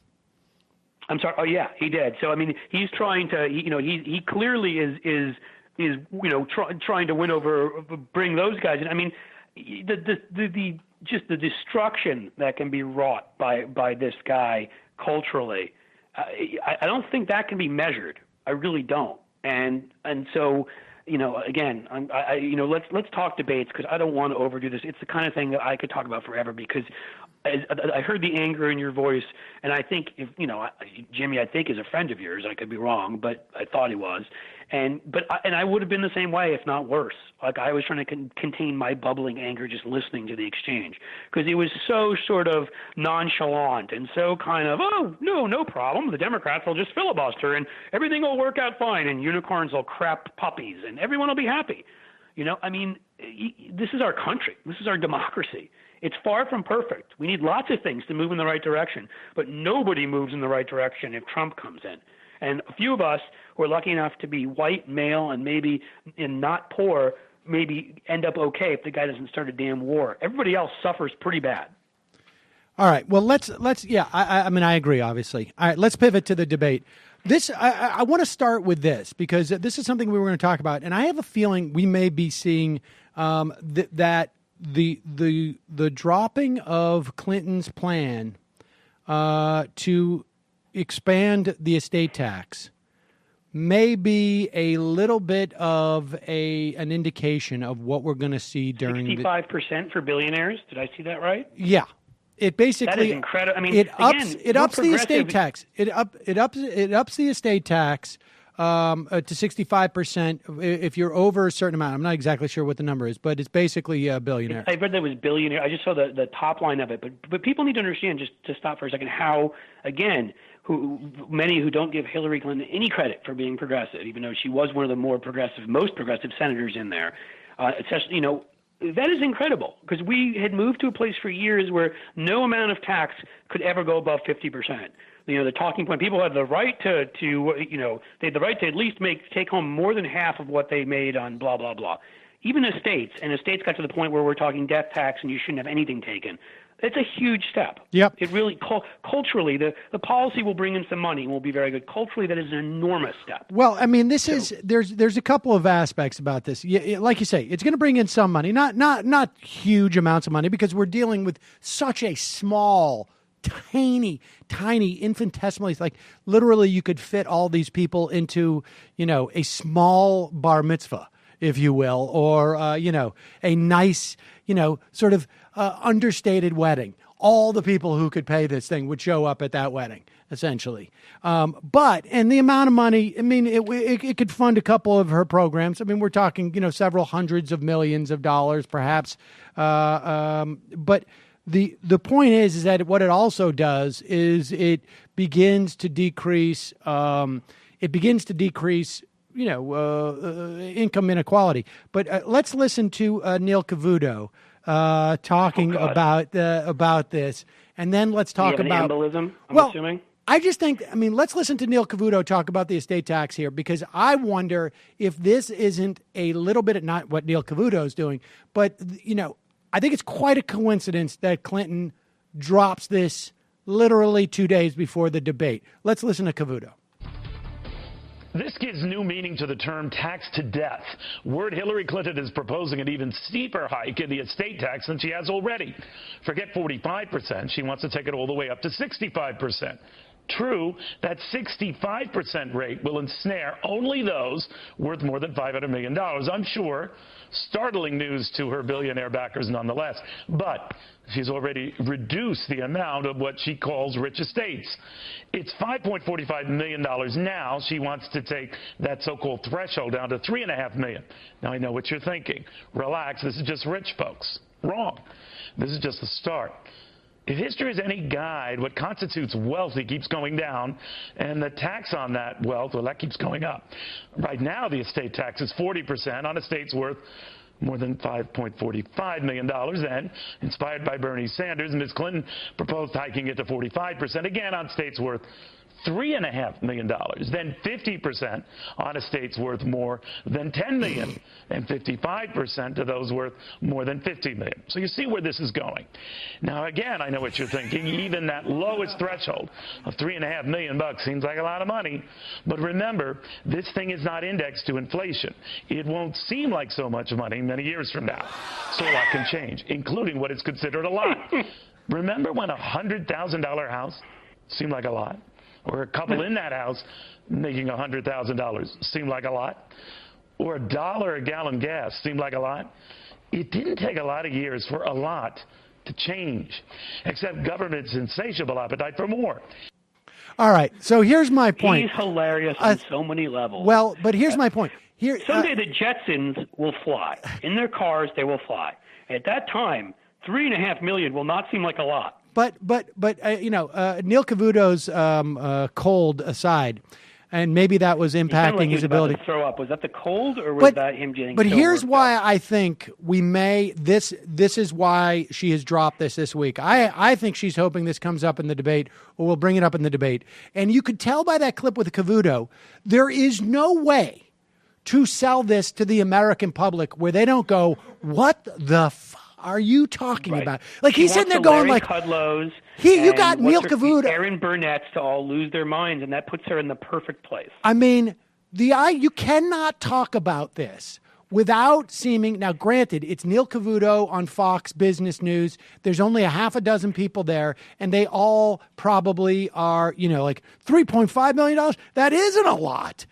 I'm sorry. Oh yeah, he did. So I mean, he's trying to. He clearly is trying to win over, bring those guys in. I mean, the destruction that can be wrought by this guy culturally, I don't think that can be measured. I really don't. And so. Again, let's talk debates, because I don't want to overdo this. It's the kind of thing that I could talk about forever, because I heard the anger in your voice, and I think Jimmy, I think, is a friend of yours. I could be wrong, but I thought he was, and I would have been the same way, if not worse. Like, I was trying to contain my bubbling anger just listening to the exchange, because he was so sort of nonchalant and so kind of, oh no problem, the Democrats will just filibuster and everything will work out fine and unicorns will crap puppies and everyone will be happy. I mean, this is our country. This is our democracy. It's far from perfect. We need lots of things to move in the right direction, but nobody moves in the right direction if Trump comes in. And a few of us who are lucky enough to be white, male, and maybe not poor, maybe end up okay if the guy doesn't start a damn war. Everybody else suffers pretty bad. All right. Well, let's. Yeah. I mean, I agree. Obviously. All right. Let's pivot to the debate. I want to start with this because this is something we were going to talk about, and I have a feeling we may be seeing that the dropping of Clinton's plan to expand the estate tax may be a little bit of an indication of what we're going to see during 65% for billionaires. Did I see that right? Yeah. It basically that is incredible. I mean, it ups the progressive. estate tax. It ups the estate tax to 65% if you're over a certain amount. I'm not exactly sure what the number is, but it's basically a billionaire. I read that was billionaire. I just saw the top line of it, but people need to understand, just to stop for a second, how again. Many who don't give Hillary Clinton any credit for being progressive, even though she was one of the most progressive senators in there. Especially, that is incredible because we had moved to a place for years where no amount of tax could ever go above 50%. The talking point, people had the right to they had the right to at least take home more than half of what they made on blah, blah, blah. Even estates got to the point where we're talking death tax and you shouldn't have anything taken. It's a huge step. Yep. It really culturally the policy will bring in some money and will be very good. Culturally, that is an enormous step. Well, I mean, there's a couple of aspects about this. Like you say, it's going to bring in some money, not huge amounts of money, because we're dealing with such a small, tiny, infinitesimally, like literally you could fit all these people into a small bar mitzvah, if you will, or a nice sort of understated wedding. All the people who could pay this thing would show up at that wedding, essentially. And the amount of money, I mean, it could fund a couple of her programs. I mean, we're talking, several hundreds of millions of dollars, perhaps. But the point is that what it also does is it begins to decrease. Income inequality. But let's listen to Neil Cavuto talking about this, and then let's talk about embolism. I'm assuming. I just think, let's listen to Neil Cavuto talk about the estate tax here, because I wonder if this isn't a little bit, not what Neil Cavuto is doing, but I think it's quite a coincidence that Clinton drops this literally 2 days before the debate. Let's listen to Cavuto. This gives new meaning to the term tax to death. Word Hillary Clinton is proposing an even steeper hike in the estate tax than she has already. Forget 45%. She wants to take it all the way up to 65%. True, that 65% rate will ensnare only those worth more than $500 million. I'm sure startling news to her billionaire backers nonetheless. But she's already reduced the amount of what she calls rich estates. It's $5.45 million now. She wants to take that so-called threshold down to $3.5 million. Now, I know what you're thinking. Relax, this is just rich folks. Wrong. This is just the start. If history is any guide, what constitutes wealthy keeps going down, and the tax on that wealth, that keeps going up. Right now, the estate tax is 40% on estates worth more than $5.45 million. Then, inspired by Bernie Sanders, Ms. Clinton proposed hiking it to 45%, again on estates worth $3.5 million, then 50% on estates worth more than $10 million, and 55% to those worth more than $50 million. So you see where this is going. Now, again, I know what you're thinking. Even that lowest threshold of $3.5 million seems like a lot of money. But remember, this thing is not indexed to inflation. It won't seem like so much money many years from now. So a lot can change, including what is considered a lot. Remember when a $100,000 house seemed like a lot? Or a couple in that house making $100,000 seemed like a lot? Or $1 a gallon gas seemed like a lot? It didn't take a lot of years for a lot to change, except government's insatiable appetite for more. All right, so here's my point. He's hilarious on so many levels. Well, but here's my point. Someday the Jetsons will fly. In their cars, they will fly. At that time, $3.5 million will not seem like a lot. But Neil Cavuto's cold aside, and maybe that was impacting his ability to throw up. Was that the cold, or was that him getting? But here's why I think we may. This is why she has dropped this week. I think she's hoping this comes up in the debate, or we'll bring it up in the debate. And you could tell by that clip with Cavuto, there is no way to sell this to the American public where they don't go, "What the fuck?" are you talking Right. about? Like, She he's sitting there wants going Larry like, Kudlow's you and got Neil Cavuto. Aaron Burnett's to all lose their minds, and that puts her in the perfect place. I mean, you cannot talk about this without seeming. Now, granted, it's Neil Cavuto on Fox Business News. There's only a half a dozen people there, and they all probably are, like $3.5 million. That isn't a lot.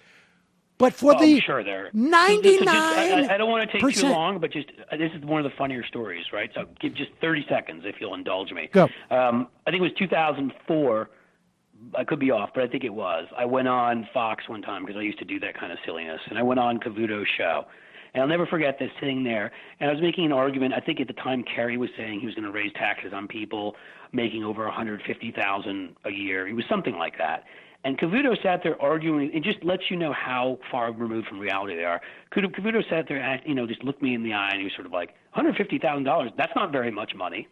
But for I'm sure there 99%. I don't want to take too long, but just this is one of the funnier stories, right? So give just 30 seconds if you'll indulge me. Go. I think it was 2004. I could be off, but I think it was. I went on Fox one time because I used to do that kind of silliness, and I went on Cavuto's show. And I'll never forget this sitting there, and I was making an argument. I think at the time Kerry was saying he was going to raise taxes on people making over $150,000 a year. It was something like that. And Cavuto sat there arguing. It just lets you know how far removed from reality they are. Cavuto sat there, and, just looked me in the eye, and he was sort of like, $150,000, that's not very much money.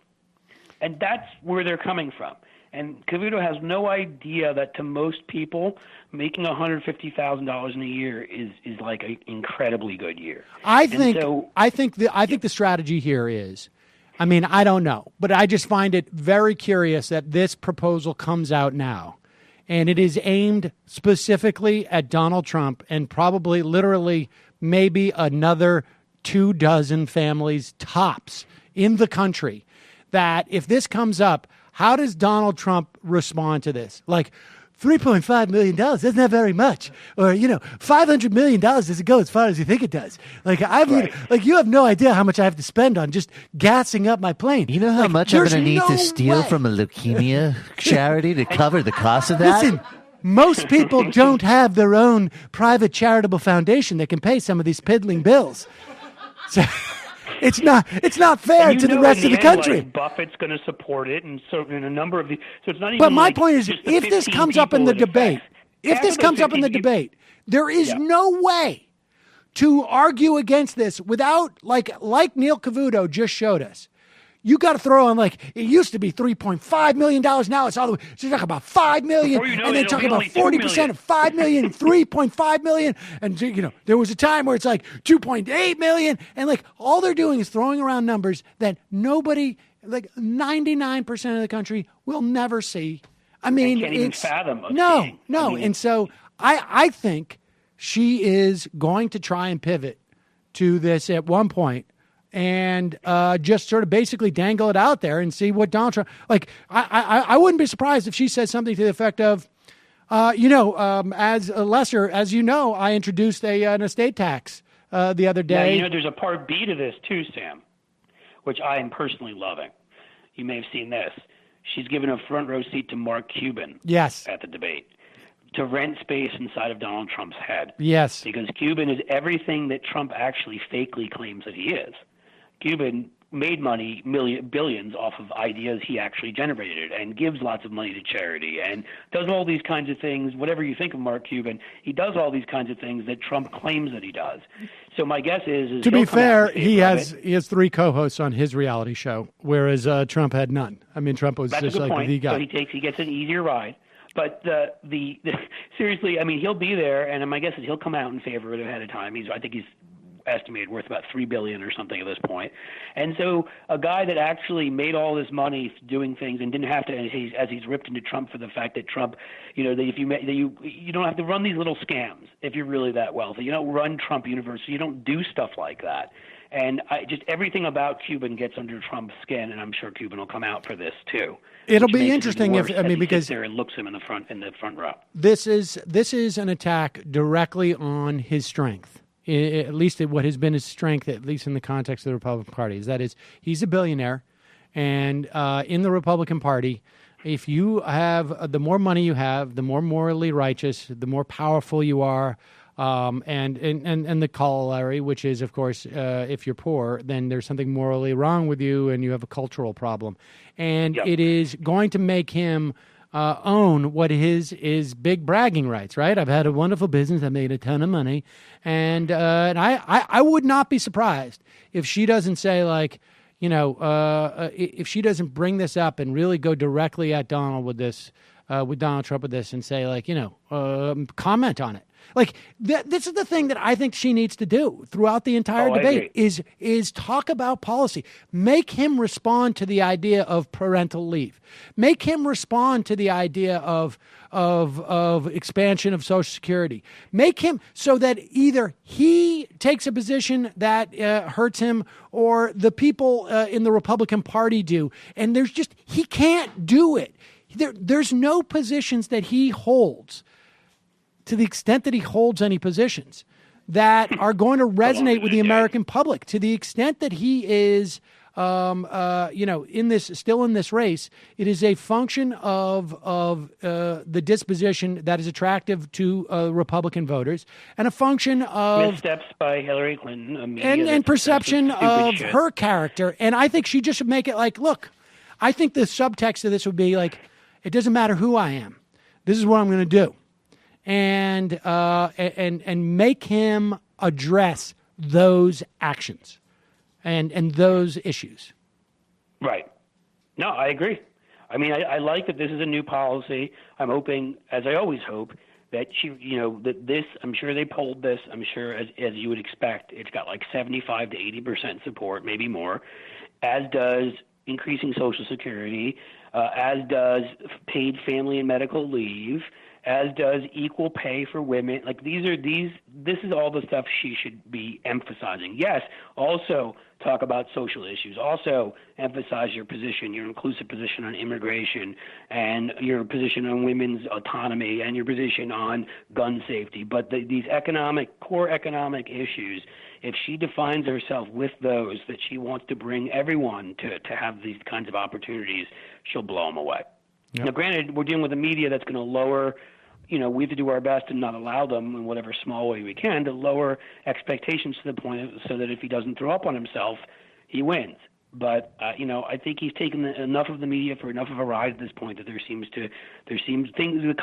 And that's where they're coming from. And Cavuto has no idea that to most people, making $150,000 in a year is like an incredibly good year. I think the strategy here is, I mean, I don't know, but I just find it very curious that this proposal comes out now. And it is aimed specifically at Donald Trump and probably literally maybe another 24 families tops in the country. That if this comes up, how does Donald Trump respond to this? Like, $3.5 million, that's not very much. Or, $500 million doesn't go as far as you think it does. Like, you have no idea how much I have to spend on just gassing up my plane. You know how much I'm going to need to steal from a leukemia charity to cover the cost of that? Listen, most people don't have their own private charitable foundation that can pay some of these piddling bills. So it's not fair to the rest of the country. Like, Buffett's going to support it, and so in a number of the. So it's not even. But my like point is, just if this comes up in the debate, there is no way to argue against this without like Neil Cavuto just showed us. You got to throw on like it used to be $3.5 million. Now it's all the way. So talk about $5 million, and then talking about 40% of $5 million, $3.5 million, and there was a time where it's like $2.8 million, and like all they're doing is throwing around numbers that nobody, like 99% of the country, will never see. I mean, can't even fathom. No, and so I think she is going to try and pivot to this at one point. And just sort of basically dangle it out there and see what Donald Trump, like, I wouldn't be surprised if she says something to the effect of, as Lesser, as you know, I introduced an estate tax the other day. Now, there's a part B to this too, Sam, which I am personally loving. You may have seen this. She's given a front row seat to Mark Cuban. Yes. At the debate. To rent space inside of Donald Trump's head. Yes. Because Cuban is everything that Trump actually fakely claims that he is. Cuban made money, billions, off of ideas he actually generated and gives lots of money to charity and does all these kinds of things. Whatever you think of Mark Cuban, he does all these kinds of things that Trump claims that he does. So my guess is to be fair, he has 3 co-hosts on his reality show, whereas Trump had none. I mean, Trump was just like the guy. So he gets an easier ride. But seriously, I mean, he'll be there, and my guess is he'll come out in favor of it ahead of time. I think he's estimated worth about $3 billion or something at this point. And so a guy that actually made all this money doing things and didn't have to, as he's ripped into Trump for the fact that Trump, you don't have to run these little scams if you're really that wealthy. You don't run Trump University. You don't do stuff like that. And just everything about Cuban gets under Trump's skin, and I'm sure Cuban will come out for this too. It'll be interesting because there and looks him in the front row. This is an attack directly on his strength. At least what has been his strength, at least in the context of the Republican Party, is he's a billionaire, and in the Republican Party, if you have the more money you have, the more morally righteous, the more powerful you are, and the corollary, which is, of course, if you're poor, then there's something morally wrong with you, and you have a cultural problem, and it is going to make him own what is big bragging rights, right? I've had a wonderful business. I made a ton of money. And I would not be surprised if she doesn't say, like, if she doesn't bring this up and really go directly at Donald with Donald Trump with this and say, like, comment on it. Like this is the thing that I think she needs to do throughout the entire debate is talk about policy. Make him respond to the idea of parental leave. Make him respond to the idea of expansion of Social Security. Make him so that either he takes a position that hurts him or the people in the Republican Party do. And he can't do it. There's no positions that he holds, to the extent that he holds any positions, that are going to resonate with the American public. To the extent that he is, in this race, it is a function of the disposition that is attractive to Republican voters, and a function of missteps by Hillary Clinton, and perception of her character. And I think she just should make it like, look, I think the subtext of this would be like, it doesn't matter who I am. This is what I'm going to do. And make him address those actions and those issues. Right. No, I agree. I mean, I like that this is a new policy. I'm hoping, as I always hope, that that this, I'm sure they polled this. I'm sure, as you would expect, it's got like 75 to 80% support, maybe more, as does increasing Social Security, as does paid family and medical leave, as does equal pay for women. Like this is all the stuff she should be emphasizing. Yes, also talk about social issues. Also emphasize your position, your inclusive position on immigration, and your position on women's autonomy, and your position on gun safety. But these core economic issues, if she defines herself with those, that she wants to bring everyone to have these kinds of opportunities, she'll blow them away. Yep. Now, granted, we're dealing with a media that's going to lower, we have to do our best and not allow them in whatever small way we can to lower expectations to the point so that if he doesn't throw up on himself, he wins. But, I think he's taken enough of the media for enough of a ride at this point that the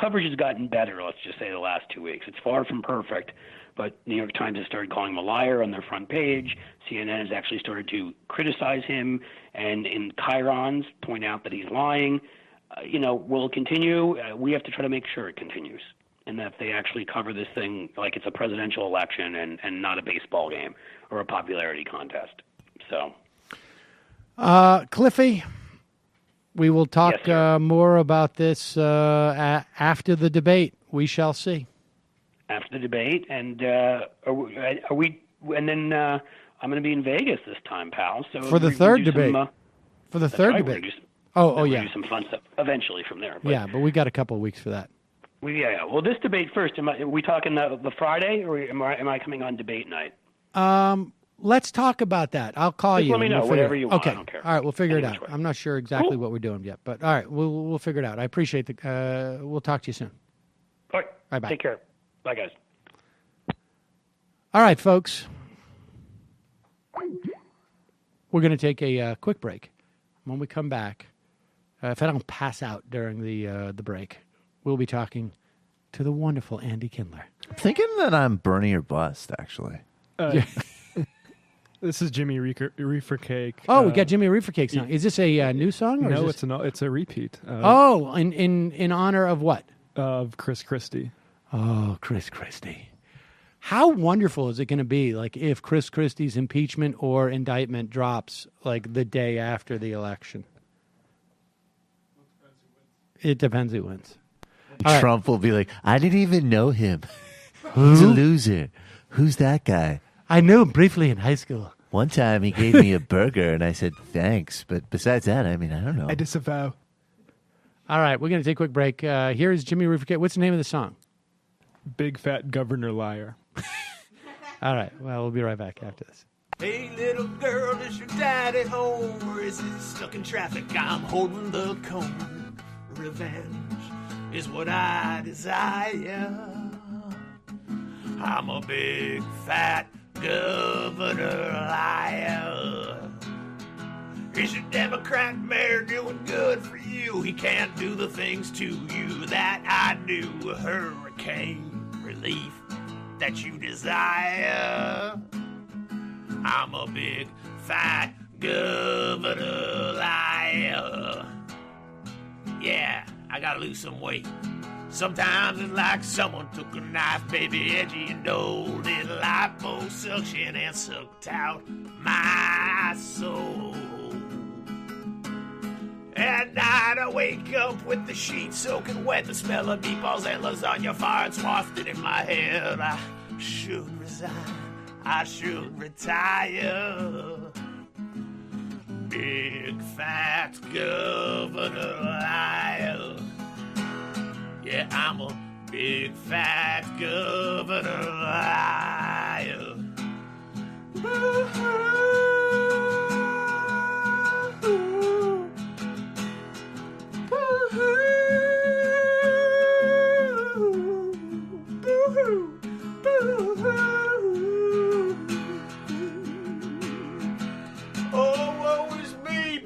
coverage has gotten better, let's just say, the last 2 weeks. It's far from perfect, but New York Times has started calling him a liar on their front page. CNN has actually started to criticize him and in chyrons point out that he's lying. Will it continue? We have to try to make sure it continues, and that they actually cover this thing like it's a presidential election and not a baseball game or a popularity contest. So, Cliffy, we will talk more about this after the debate. We shall see. After the debate, and are we? And then I'm going to be in Vegas this time, pal. So for the third debate. For the third debate. We'll do some fun stuff eventually from there. But but we got a couple of weeks for that. Well, this debate first. Are we talking the Friday, or am I coming on debate night? Let's talk about that. I'll call you. Let me know, whatever you want. Okay. I don't care. All right, we'll figure it out. I'm not sure exactly what we're doing yet, but all right, we'll figure it out. I appreciate we'll talk to you soon. All right. Bye. Take care. Bye, guys. All right, folks. We're going to take a quick break. When we come back, if I don't pass out during the break, we'll be talking to the wonderful Andy Kindler. I'm thinking that I'm Bernie or bust, actually. This is Jimmy Reefer Cake. Oh, we got Jimmy Reefer Cake song. Is this a new song? Or no, it's a repeat. In honor of what? Of Chris Christie. Oh, Chris Christie. How wonderful is it going to be, like, if Chris Christie's impeachment or indictment drops, like, the day after the election? It depends who wins. Trump will be like, I didn't even know him. He's a loser. Who's that guy? I knew him briefly in high school. One time he gave me a burger, and I said, thanks. But besides that, I don't know. I disavow. All right, we're going to take a quick break. Here is Jimmy Reefer Cake. What's the name of the song? Big Fat Governor Liar. All right, well, we'll be right back after this. Hey, little girl, is your daddy home, or is he stuck in traffic? I'm holding the cone. Revenge is what I desire. I'm a big, fat governor liar. Is your Democrat mayor doing good for you? He can't do the things to you that I do. Hurricane relief that you desire. I'm a big, fat governor liar. Yeah, I gotta lose some weight. Sometimes it's like someone took a knife, baby, edgy and old, little liposuction and sucked out my soul. At night I wake up with the sheets soaking wet, the smell of meatballs and lasagna farts wafted in my head. I should resign, I should retire. Big fat governor liar. Yeah, I'm a big fat governor liar. Oh, woe is me.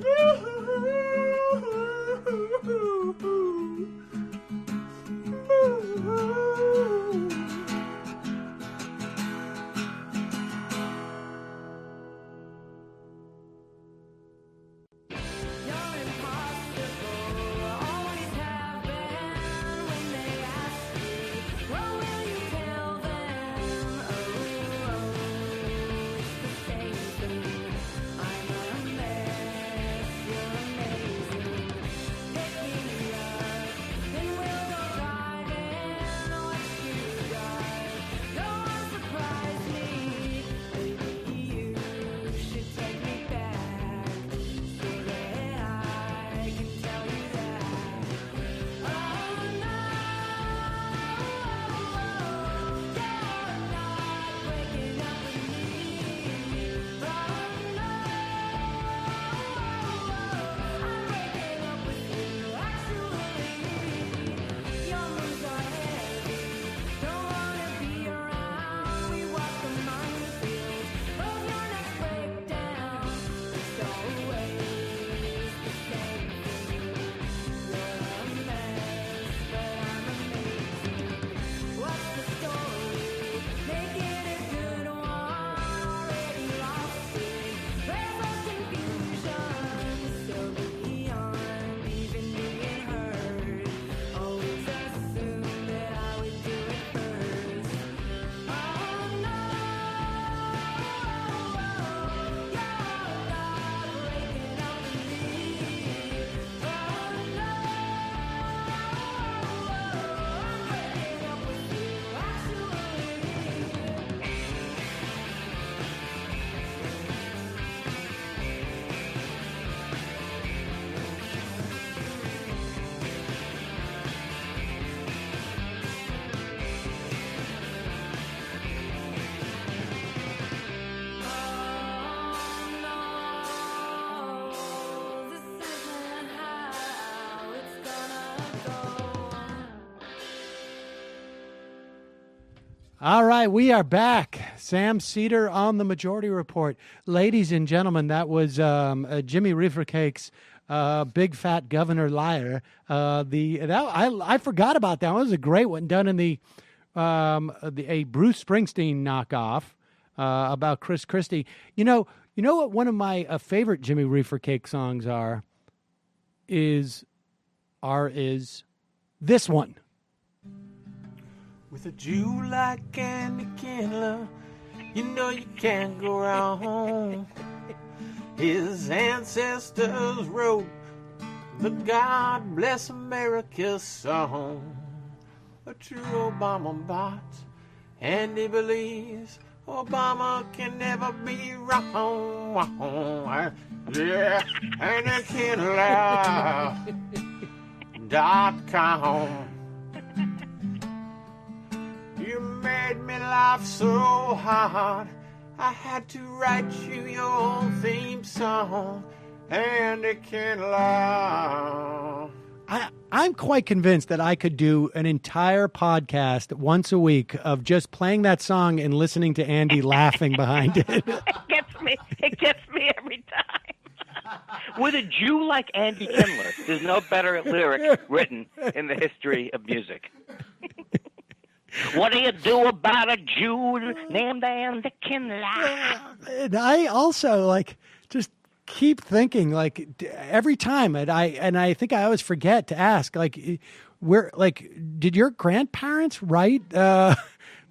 All right, we are back. Sam Seder on the Majority Report. Ladies and gentlemen, that was Jimmy Reefercake's Big Fat Governor Liar. I forgot about that. That was a great one, done in a Bruce Springsteen knockoff about Chris Christie. You know what one of my favorite Jimmy Reefercake songs is this one. With a Jew like Andy Kindler, you know you can't go wrong. His ancestors wrote the God Bless America song. A true Obama bot, and he believes Obama can never be wrong. Yeah, Andy Kindler.com. You made me laugh so hard, I had to write you your theme song, Andy Kindler. I'm quite convinced that I could do an entire podcast once a week of just playing that song and listening to Andy laughing behind it. It gets me every time. With a Jew like Andy Kindler, there's no better lyric written in the history of music. What do you do about a Jew named Andy Kindler? And I also just keep thinking, like, every time, and I think I always forget to ask, like, did your grandparents write the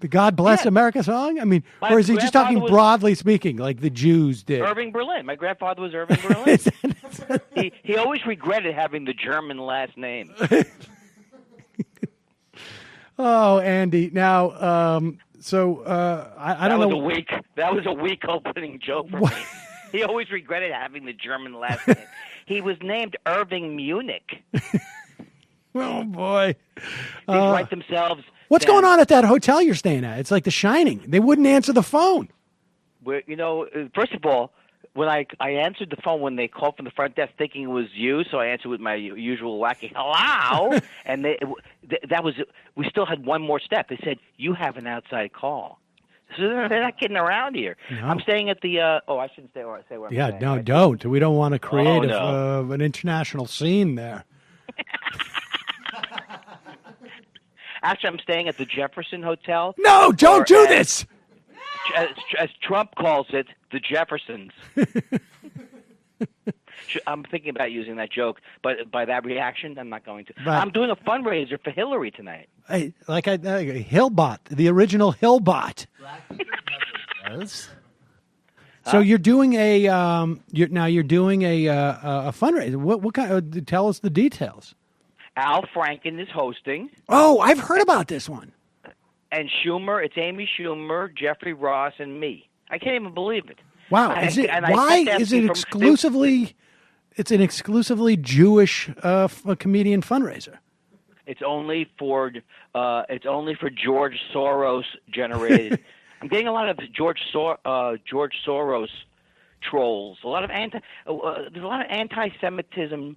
God Bless America song? I mean, My or is he just talking grandfather was- broadly speaking, like the Jews did? Irving Berlin. My grandfather was Irving Berlin. he always regretted having the German last name. Oh, Andy. Now, I don't know. That was a weak opening joke for me. He always regretted having the German last name. He was named Irving Munich. Oh boy. These write themselves. What's going on at that hotel you're staying at? It's like The Shining. They wouldn't answer the phone. Where, first of all, when I answered the phone when they called from the front desk thinking it was you, so I answered with my usual wacky hello, and we still had one more step. They said, you have an outside call. So they're not kidding around here. No. I'm staying at the, I shouldn't say where I'm staying. Yeah, no, don't. We don't want to create no. an international scene there. Actually, I'm staying at the Jefferson Hotel. No, don't do this! As Trump calls it, the Jeffersons. I'm thinking about using that joke, but by that reaction, I'm not going to. Right. I'm doing a fundraiser for Hillary tonight. Hey, Hillbot, the original Hillbot. So you're doing a fundraiser. What kind? Tell us the details. Al Franken is hosting. Oh, I've heard about this one. And Schumer, it's Amy Schumer, Jeffrey Ross, and me. I can't even believe it. Wow! Why is it exclusively? It's an exclusively Jewish comedian fundraiser. It's only for George Soros generated. I'm getting a lot of George Soros trolls. A lot of there's a lot of anti-Semitism,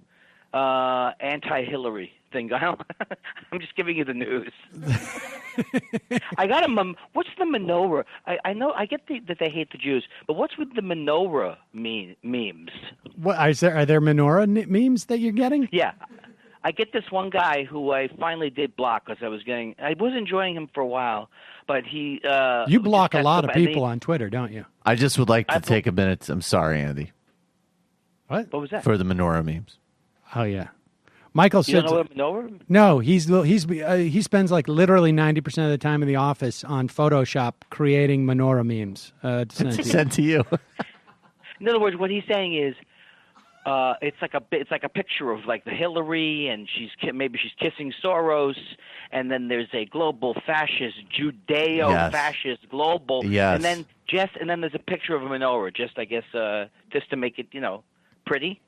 anti-Hillary thing. I'm just giving you the news. I got what's the menorah? I know I get that they hate the Jews, but what's with the menorah memes? What are there menorah memes that you're getting? Yeah, I get this one guy who I finally did block because I was enjoying him for a while, but he. You block a lot of people on Twitter, don't you? I just would like to take a minute. I'm sorry, Andy. What was that? For the menorah memes. Oh yeah. Michael said, "You don't know what menorah?" No, he spends like literally 90% of the time in the office on Photoshop creating menorah memes to send to you. In other words, what he's saying is, it's like a picture of like the Hillary, and maybe she's kissing Soros, and then there's a global fascist, Judeo-fascist global, and then there's a picture of a menorah, just to make it pretty.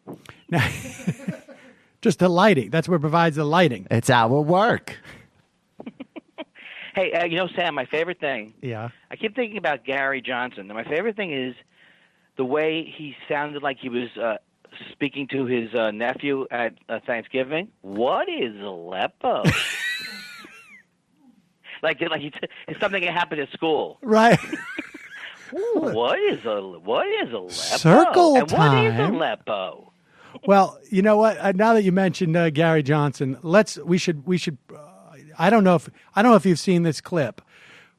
Just the lighting. That's what provides the lighting. It's our work. Hey, Sam, my favorite thing. Yeah. I keep thinking about Gary Johnson. And my favorite thing is the way he sounded like he was speaking to his nephew at Thanksgiving. What is Aleppo? it's something that happened at school. Right. What is Aleppo? Circle and time. What is Aleppo? Well, you know what? Now that you mentioned Gary Johnson, we should. I don't know if you've seen this clip,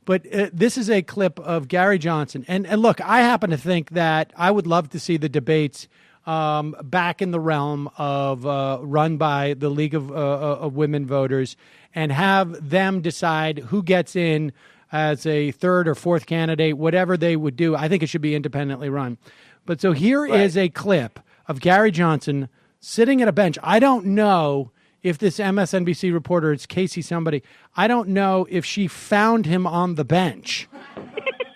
but this is a clip of Gary Johnson. And look, I happen to think that I would love to see the debates back in the realm of run by the League of Women Voters and have them decide who gets in as a third or fourth candidate, whatever they would do. I think it should be independently run. But so here is a clip of Gary Johnson sitting at a bench. I don't know if this MSNBC reporter, it's Casey somebody, I don't know if she found him on the bench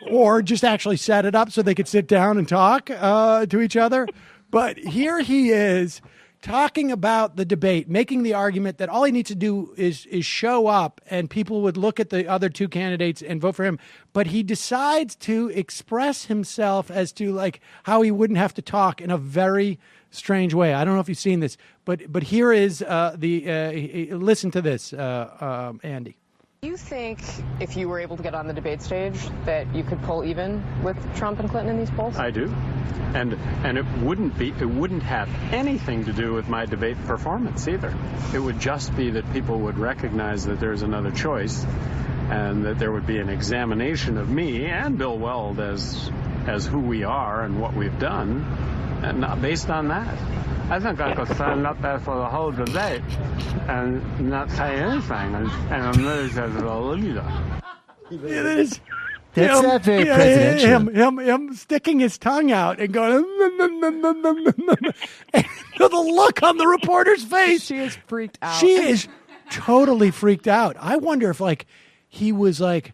or just actually set it up so they could sit down and talk to each other. But here he is talking about the debate, making the argument that all he needs to do is show up and people would look at the other two candidates and vote for him. But he decides to express himself as to like how he wouldn't have to talk in a very strange way. I don't know if you've seen this, but here is listen to this, Andy. Do you think if you were able to get on the debate stage that you could pull even with Trump and Clinton in these polls? I do. And it wouldn't have anything to do with my debate performance either. It would just be that people would recognize that there's another choice and that there would be an examination of me and Bill Weld as who we are and what we've done. and based on that. I think I could stand up there for the whole debate and not say anything and emerge as a leader. It is. That's not very presidential. Him sticking his tongue out and going, and the look on the reporter's face. She is freaked out. She is totally freaked out. I wonder if, like, he was like,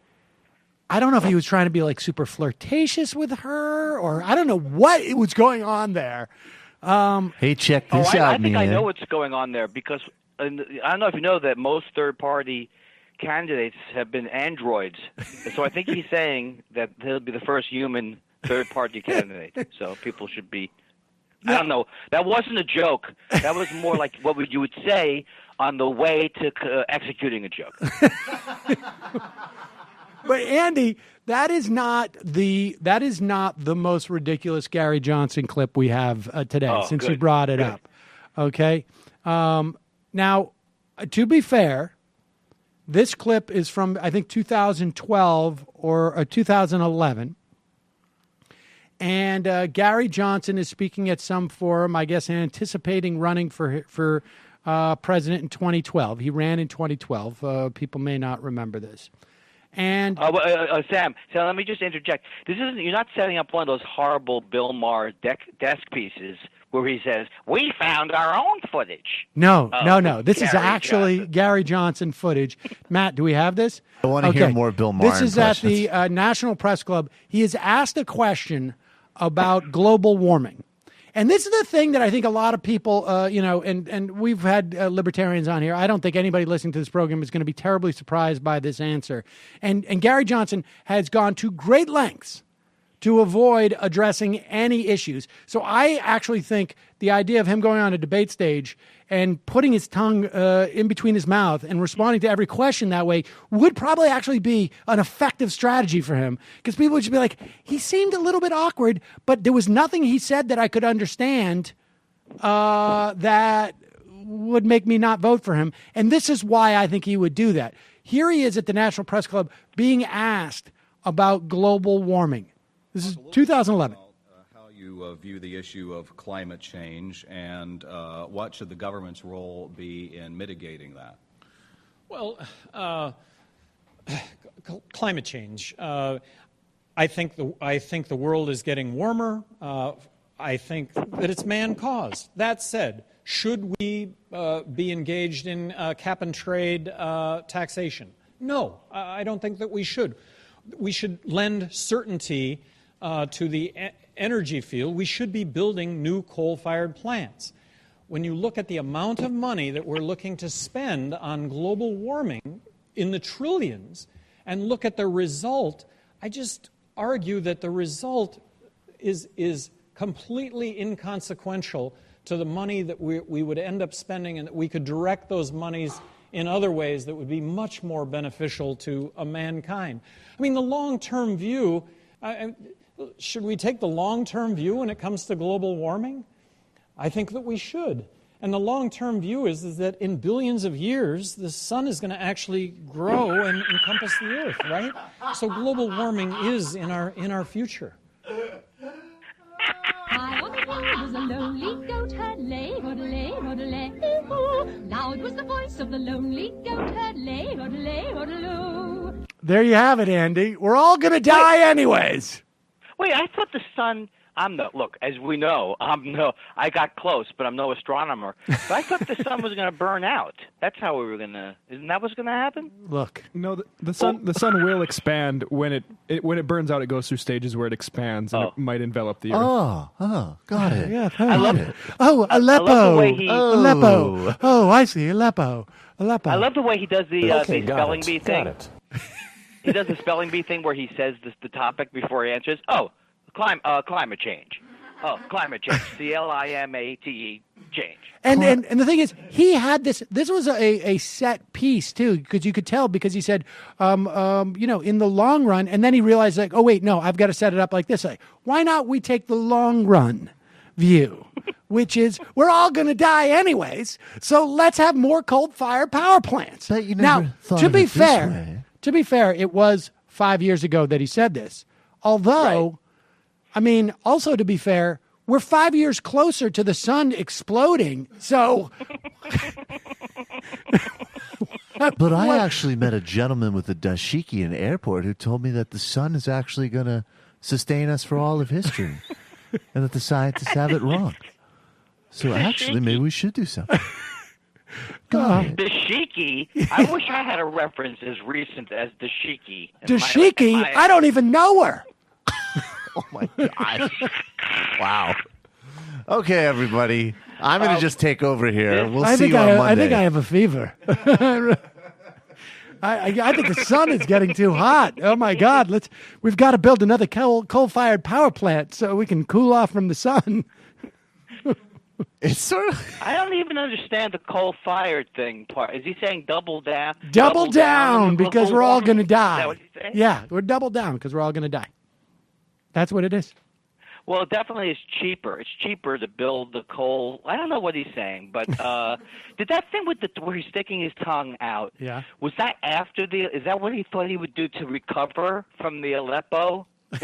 I don't know if he was trying to be like super flirtatious with her, or I don't know what was going on there. Hey, check this out, I think I know what's going on there, because I don't know if you know that most third-party candidates have been androids. So I think he's saying that he'll be the first human third-party candidate. So people should be. I don't know. That wasn't a joke. That was more like what you would say on the way to executing a joke. But Andy, that is not the most ridiculous Gary Johnson clip we have today, since good. you brought it up. Okay. Now, to be fair, this clip is from, I think, 2012 or 2011. And Gary Johnson is speaking at some forum, I guess, anticipating running for president in 2012. He ran in 2012. People may not remember this. And Sam, let me just interject. You're not setting up one of those horrible Bill Maher desk pieces where he says, "We found our own footage." No. This is actually Johnson. Gary Johnson footage. Matt, do we have this? I want to hear more Bill Maher This is impressions. at the National Press Club. He is asked a question about global warming. And this is the thing that I think a lot of people, and we've had libertarians on here. I don't think anybody listening to this program is going to be terribly surprised by this answer. And Gary Johnson has gone to great lengths to avoid addressing any issues. So I actually think the idea of him going on a debate stage and putting his tongue in between his mouth and responding to every question that way would probably actually be an effective strategy for him, because people would just be like, he seemed a little bit awkward, but there was nothing he said that I could understand that would make me not vote for him. And this is why I think he would do that. Here he is at the National Press Club being asked about global warming. This is 2011. How you view the issue of climate change, and what should the government's role be in mitigating that? Well, climate change. I think the world is getting warmer. I think that it's man-caused. That said, should we be engaged in cap and trade taxation? No, I don't think that we should. We should lend certainty to the energy field. We should be building new coal-fired plants. When you look at the amount of money that we're looking to spend on global warming in the trillions, and look at the result, I just argue that the result is completely inconsequential to the money that we would end up spending, and that we could direct those monies in other ways that would be much more beneficial to mankind. I mean, the long-term view, should we take the long-term view when it comes to global warming? I think that we should. And the long-term view is that in billions of years, the sun is going to actually grow and encompass the earth, right? So global warming is in our future. High on the hill was a lonely goat herd, lay-hoodle-lay-hoodle-lay-hoo. Loud was the voice of the lonely goat herd, lay-hoodle-lay-hoodle-loo. There you have it, Andy. We're all going to die anyways. Wait, I thought the sun. Look, as we know, I got close, but I'm no astronomer. But I thought the sun was going to burn out. That's how we were going to. Isn't that what's going to happen? Look, no, the sun will expand when it burns out. It goes through stages where it expands and it might envelop the earth. Oh, got it. Yeah, I love it. Oh, Aleppo. I love the way he, Aleppo. Oh, I see. Aleppo. I love the way he does the spelling bee thing. Got it. He does the spelling bee thing where he says the topic before he answers. Oh, climate change. Oh, climate change. CLIMATE change. And the thing is, he had this was a set piece too, because you could tell, because he said, in the long run, and then he realized, like, oh wait, no, I've got to set it up like this. Like, why not we take the long run view, which is we're all going to die anyways, so let's have more coal-fired power plants. But you never now, thought to of be it this fair, way. it was 5 years ago that he said this. Although, I mean, also to be fair, we're 5 years closer to the sun exploding. So, but I actually met a gentleman with a dashiki in an airport who told me that the sun is actually going to sustain us for all of history, and that the scientists have it wrong. So actually, maybe we should do something. Dashiki. I wish I had a reference as recent as Dashiki. Dashiki? I don't even know her. Oh my God! Wow. Okay, everybody, I'm going to just take over here. We'll see you on Monday. I think I have a fever. I think the sun is getting too hot. Oh my God! We've got to build another coal-fired power plant so we can cool off from the sun. It's sort of. I don't even understand the coal-fired thing part. Is he saying double down? Double down because we're all going to die. Is that what he's saying? Yeah, we're double down because we're all going to die. That's what it is. Well, it definitely is cheaper. It's cheaper to build the coal. I don't know what he's saying, but did that thing with where he's sticking his tongue out? Yeah. Was that after the? Is that what he thought he would do to recover from the Aleppo? Or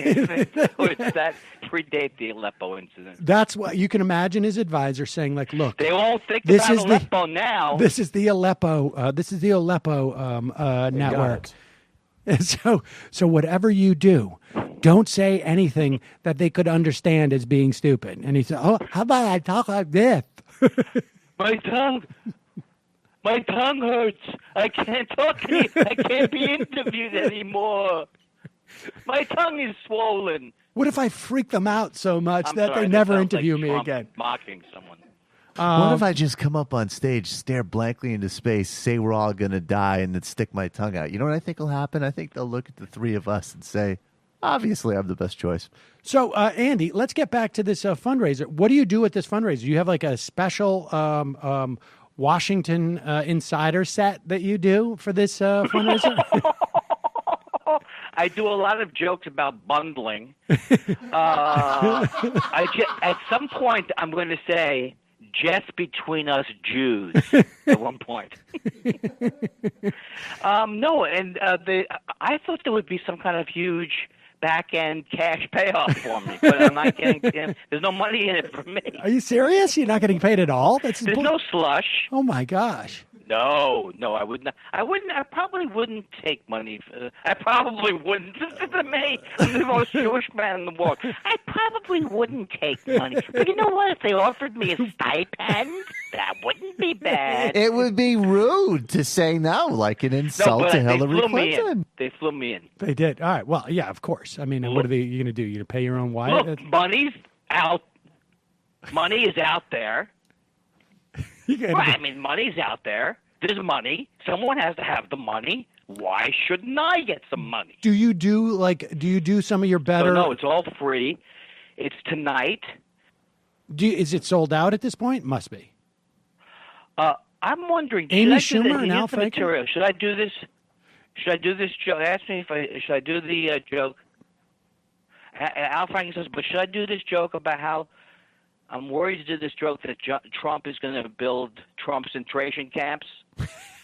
does that predate the Aleppo incident? That's what you can imagine his advisor saying, like, "Look, they won't think about Aleppo now. This is the Aleppo. This is the Aleppo network. So whatever you do, don't say anything that they could understand as being stupid." And he said, "Oh, how about I talk like this?" My tongue hurts. I can't talk. I can't be interviewed anymore. My tongue is swollen. What if I freak them out so much I'm that sorry, they never sounds interview like me Trump again? Mocking someone. What if I just come up on stage, stare blankly into space, say we're all going to die, and then stick my tongue out? You know what I think will happen? I think they'll look at the three of us and say, obviously I'm the best choice. So, Andy, let's get back to this fundraiser. What do you do at this fundraiser? Do you have like a special Washington Insider set that you do for this fundraiser? I do a lot of jokes about bundling. At some point, I'm going to say, just between us Jews, at one point. No, and I thought there would be some kind of huge back-end cash payoff for me, but I'm not getting. There's no money in it for me. Are you serious? You're not getting paid at all? There's no slush. Oh my gosh. No, I would not. I probably wouldn't take money. I probably wouldn't. Listen to me. I'm the most Jewish man in the world. I probably wouldn't take money. But you know what? If they offered me a stipend, that wouldn't be bad. It would be rude to say no, like an insult to Hillary Clinton. They flew me in. They did. All right. Well, yeah, of course. I mean, what are you going to do? You're going to pay your own way? Look, money's out. Money is out there. Right, I mean, money's out there. There's money. Someone has to have the money. Why shouldn't I get some money? Do you do some of your better? No, it's all free. It's tonight. Is it sold out at this point? Must be. I'm wondering. Amy Schumer and Al Franken? Should I do this? Should I do this joke? Ask me should I do the joke? Al Franken says, but should I do this joke about how I'm worried to do this joke that Trump is going to build Trump concentration camps?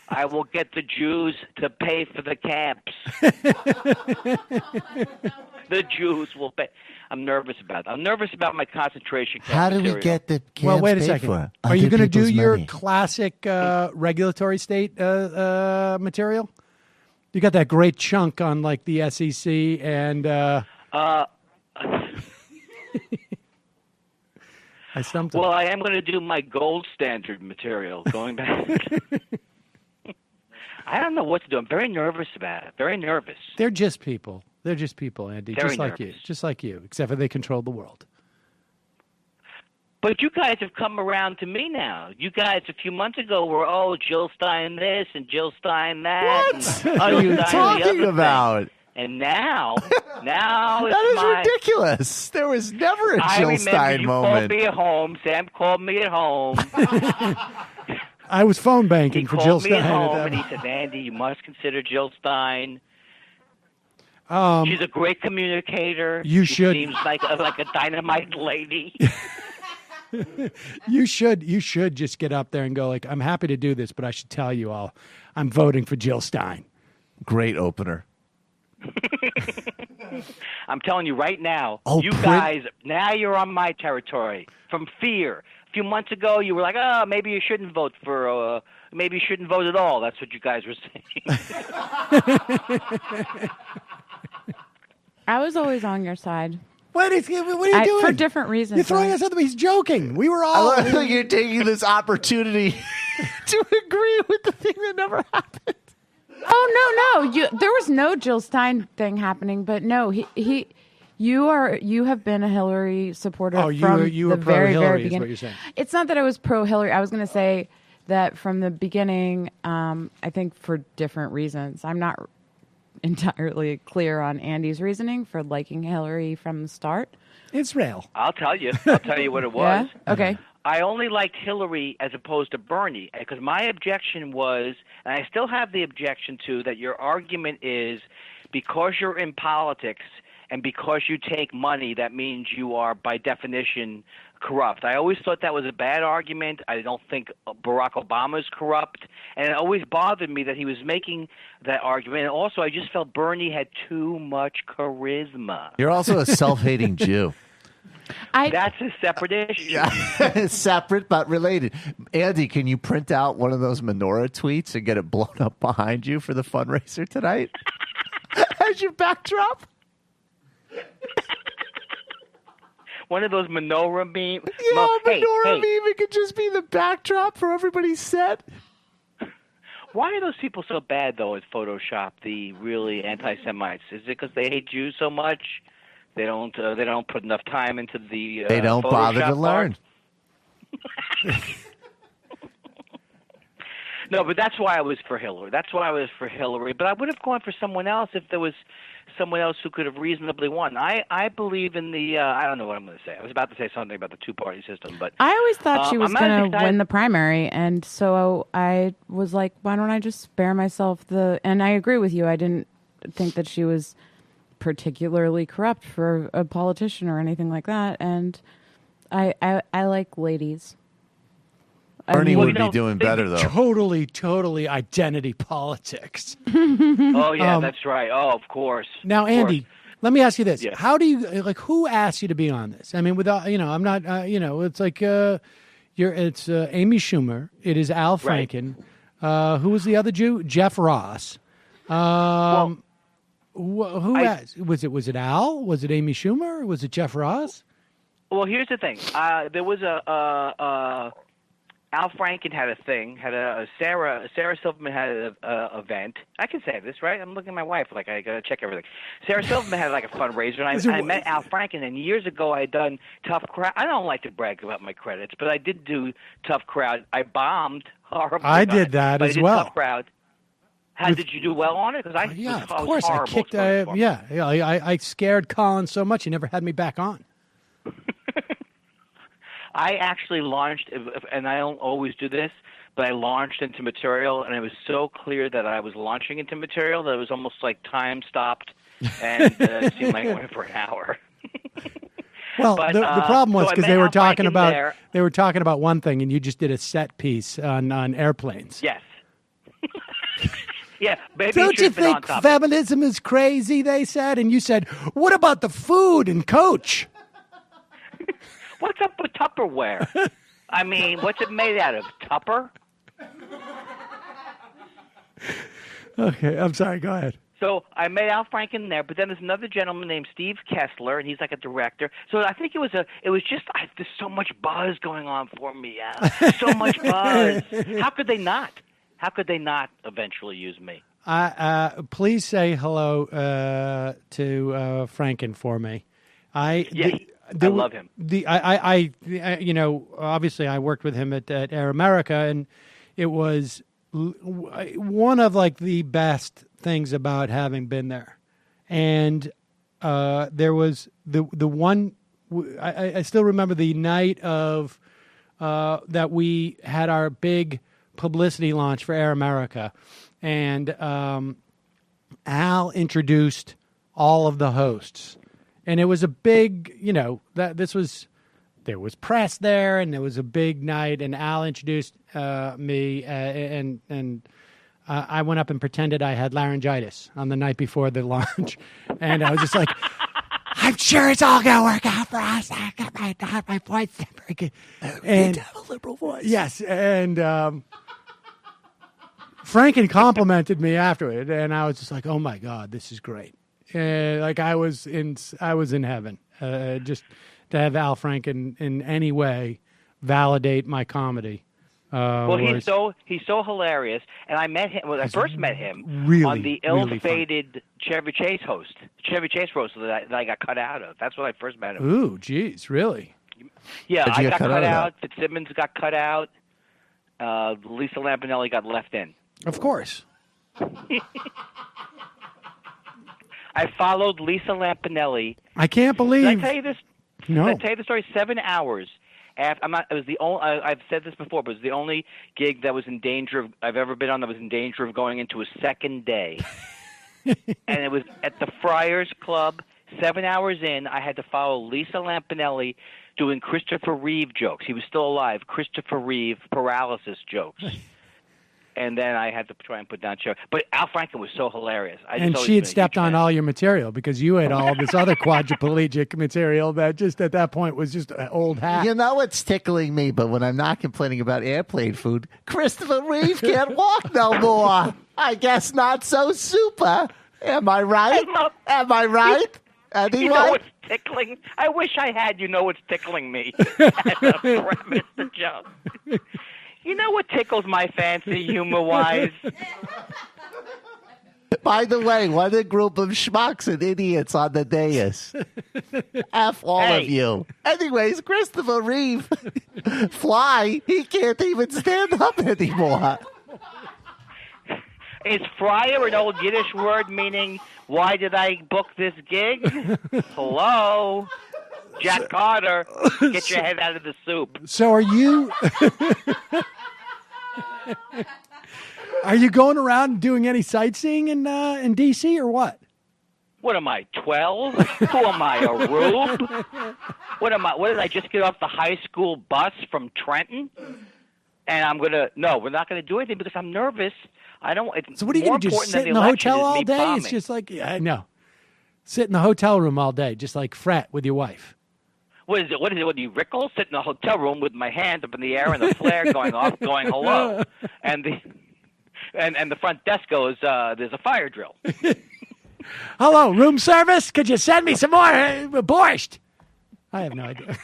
I will get the Jews to pay for the camps. The Jews will pay. I'm nervous about it. I'm nervous about my concentration camp. How do material. we get the camps Well, wait a paid second. for? Are you going to do your money? classic regulatory state material? You got that great chunk on like the SEC and. I stumped him. Well, I am going to do my gold standard material going back. I don't know what to do. I'm very nervous about it. Very nervous. They're just people. They're just people, Andy. Very just like nervous. you. Just like you, except for they control the world. But you guys have come around to me now. You guys a few months ago were, Jill Stein this and Jill Stein that. What are you talking about? And now it's that is ridiculous. There was never a Jill Stein moment. I remember you called me at home. Sam called me at home. I was phone banking for Jill Stein. He called me at home and he said, Andy, you must consider Jill Stein. She's a great communicator. You she should. Seems like a dynamite lady. You should just get up there and go like, I'm happy to do this, but I should tell you all, I'm voting for Jill Stein. Great opener. I'm telling you right now, Oh, you guys, now you're on my territory from fear. A few months ago, you were like, oh, maybe you shouldn't vote for, maybe you shouldn't vote at all. That's what you guys were saying. I was always on your side. What are you doing? For different reasons. You're throwing us out. He's joking. We were all. I love you're taking this opportunity to agree with the thing that never happened. Oh no! There was no Jill Stein thing happening, but no, you have been a Hillary supporter. Oh, you were the pro very, Hillary, very is beginning. what you're saying. It's not that I was pro Hillary. I was going to say that from the beginning. I think for different reasons. I'm not entirely clear on Andy's reasoning for liking Hillary from the start. It's real. I'll tell you what it was. Yeah? Okay. I only liked Hillary as opposed to Bernie because my objection was, and I still have the objection to, that your argument is because you're in politics and because you take money, that means you are by definition corrupt. I always thought that was a bad argument. I don't think Barack Obama is corrupt. And it always bothered me that he was making that argument. And also, I just felt Bernie had too much charisma. You're also a self-hating Jew. That's a separate issue. Yeah. Separate but related. Andy, can you print out one of those menorah tweets and get it blown up behind you for the fundraiser tonight? As your backdrop? One of those menorah memes. Yeah, menorah meme. It could just be the backdrop for everybody's set. Why are those people so bad, though, at Photoshop, the really anti-Semites? Is it because they hate Jews so much? They don't put enough time into the They don't Photoshop bother to part? learn. No, but that's why I was for Hillary. But I would have gone for someone else if there was someone else who could have reasonably won. I believe in the I don't know what I'm going to say. I was about to say something about the two-party system, but I always thought she was going to to win the primary, and so I was like, why don't I just spare myself the... And I agree with you. I didn't think that she was particularly corrupt for a politician or anything like that, and I like ladies. Bernie would be doing better, though. Totally identity politics. Oh, yeah, that's right. Oh, of course. Now, Of Andy, course. let me ask you this. Yeah. How do you, who asked you to be on this? I mean, without, I'm not, it's like, it's Amy Schumer. It is Al Franken. Who was the other Jew? Jeff Ross. Who asked? Was it Al? Was it Amy Schumer? Was it Jeff Ross? Well, here's the thing. There was Al Franken had a thing. Sarah Silverman had an event. I can say this, right? I'm looking at my wife like I gotta check everything. Sarah Silverman had like a fundraiser, and I met Al Franken. And years ago, I had done Tough Crowd. I don't like to brag about my credits, but I did do Tough Crowd. I bombed horribly. I did that as well. Tough Crowd. Did you do well on it? Because of course, I kicked. I scared Colin so much he never had me back on. I actually launched, and I don't always do this, but I launched into material, and it was so clear that I was launching into material that it was almost like time stopped, and it seemed like it went for an hour. Well, but, the problem was so because they were talking about one thing, and you just did a set piece on airplanes. Yes. Yeah, maybe don't you think feminism is crazy? They said, and you said, "What about the food and Coach?" What's up with Tupperware? I mean, what's it made out of? Tupper? Okay, I'm sorry. Go ahead. So I met Al Franken there, but then there's another gentleman named Steve Kessler, and he's like a director. So I think there's so much buzz going on for me, Al. So much buzz. How could they not? How could they not eventually use me? Please say hello to Franken for me. I love him. Obviously I worked with him at Air America, and it was one of like the best things about having been there. And there was the one, I still remember the night of that we had our big publicity launch for Air America, and Al introduced all of the hosts. And it was a big, there was press there, and there was a big night, and Al introduced me, and I went up and pretended I had laryngitis on the night before the launch, and I was just like, I'm sure it's all going to work out for us. I got my voice. And to have a liberal voice. Yes, and Franken complimented me after it, and I was just like, "Oh my God, this is great!" Like I was in heaven. Just to have Al Franken in any way validate my comedy. Well, he's so hilarious, and I met him when I first met him really, on the really ill-fated Chevy Chase Chevy Chase roast that I got cut out of. That's when I first met him. Ooh, geez, really? Yeah, How'd you I get got cut cut out out. Fitzsimmons got cut out. Lisa Lampanelli got left in. Of course. I followed Lisa Lampanelli. I can't believe. Did I tell you this? No. Did I tell you the story? 7 hours. I'm not. It was the only. I've said this before, but it was the only gig that was in danger of. I've ever been on that was in danger of going into a second day. And it was at the Friars Club. 7 hours in, I had to follow Lisa Lampanelli doing Christopher Reeve jokes. He was still alive. Christopher Reeve paralysis jokes. And then I had to try and put down show. But Al Franken was so hilarious. And she had stepped on all your material because you had all this other quadriplegic material that just at that point was just an old hat. You know what's tickling me? But when I'm not complaining about airplane food, Christopher Reeve can't walk no more. I guess not so super. Am I right? Am I right? You know what's tickling? I wish I had. You know what's tickling me? As a premise to joke. You know what tickles my fancy, humor-wise? By the way, what a group of schmucks and idiots on the dais. F all of you. Anyways, Christopher Reeve, fly, he can't even stand up anymore. Is friar an old Yiddish word meaning, why did I book this gig? Hello? Jack Carter, get your head out of the soup. So are you... Are you going around doing any sightseeing in D.C. or what? What am I, 12? Who am I, a rube? What did I just get off the high school bus from Trenton? And I'm going to... No, we're not going to do anything because I'm nervous. I don't... So what are you going to do, sit in the hotel all day? It's just like... Yeah, I know. Sit in the hotel room all day, just like frat with your wife. What is it? What do you Rickle? Sit in a hotel room with my hand up in the air and the flare going off, going hello, and the front desk goes, there's a fire drill. Hello, room service. Could you send me some more borscht? I have no idea.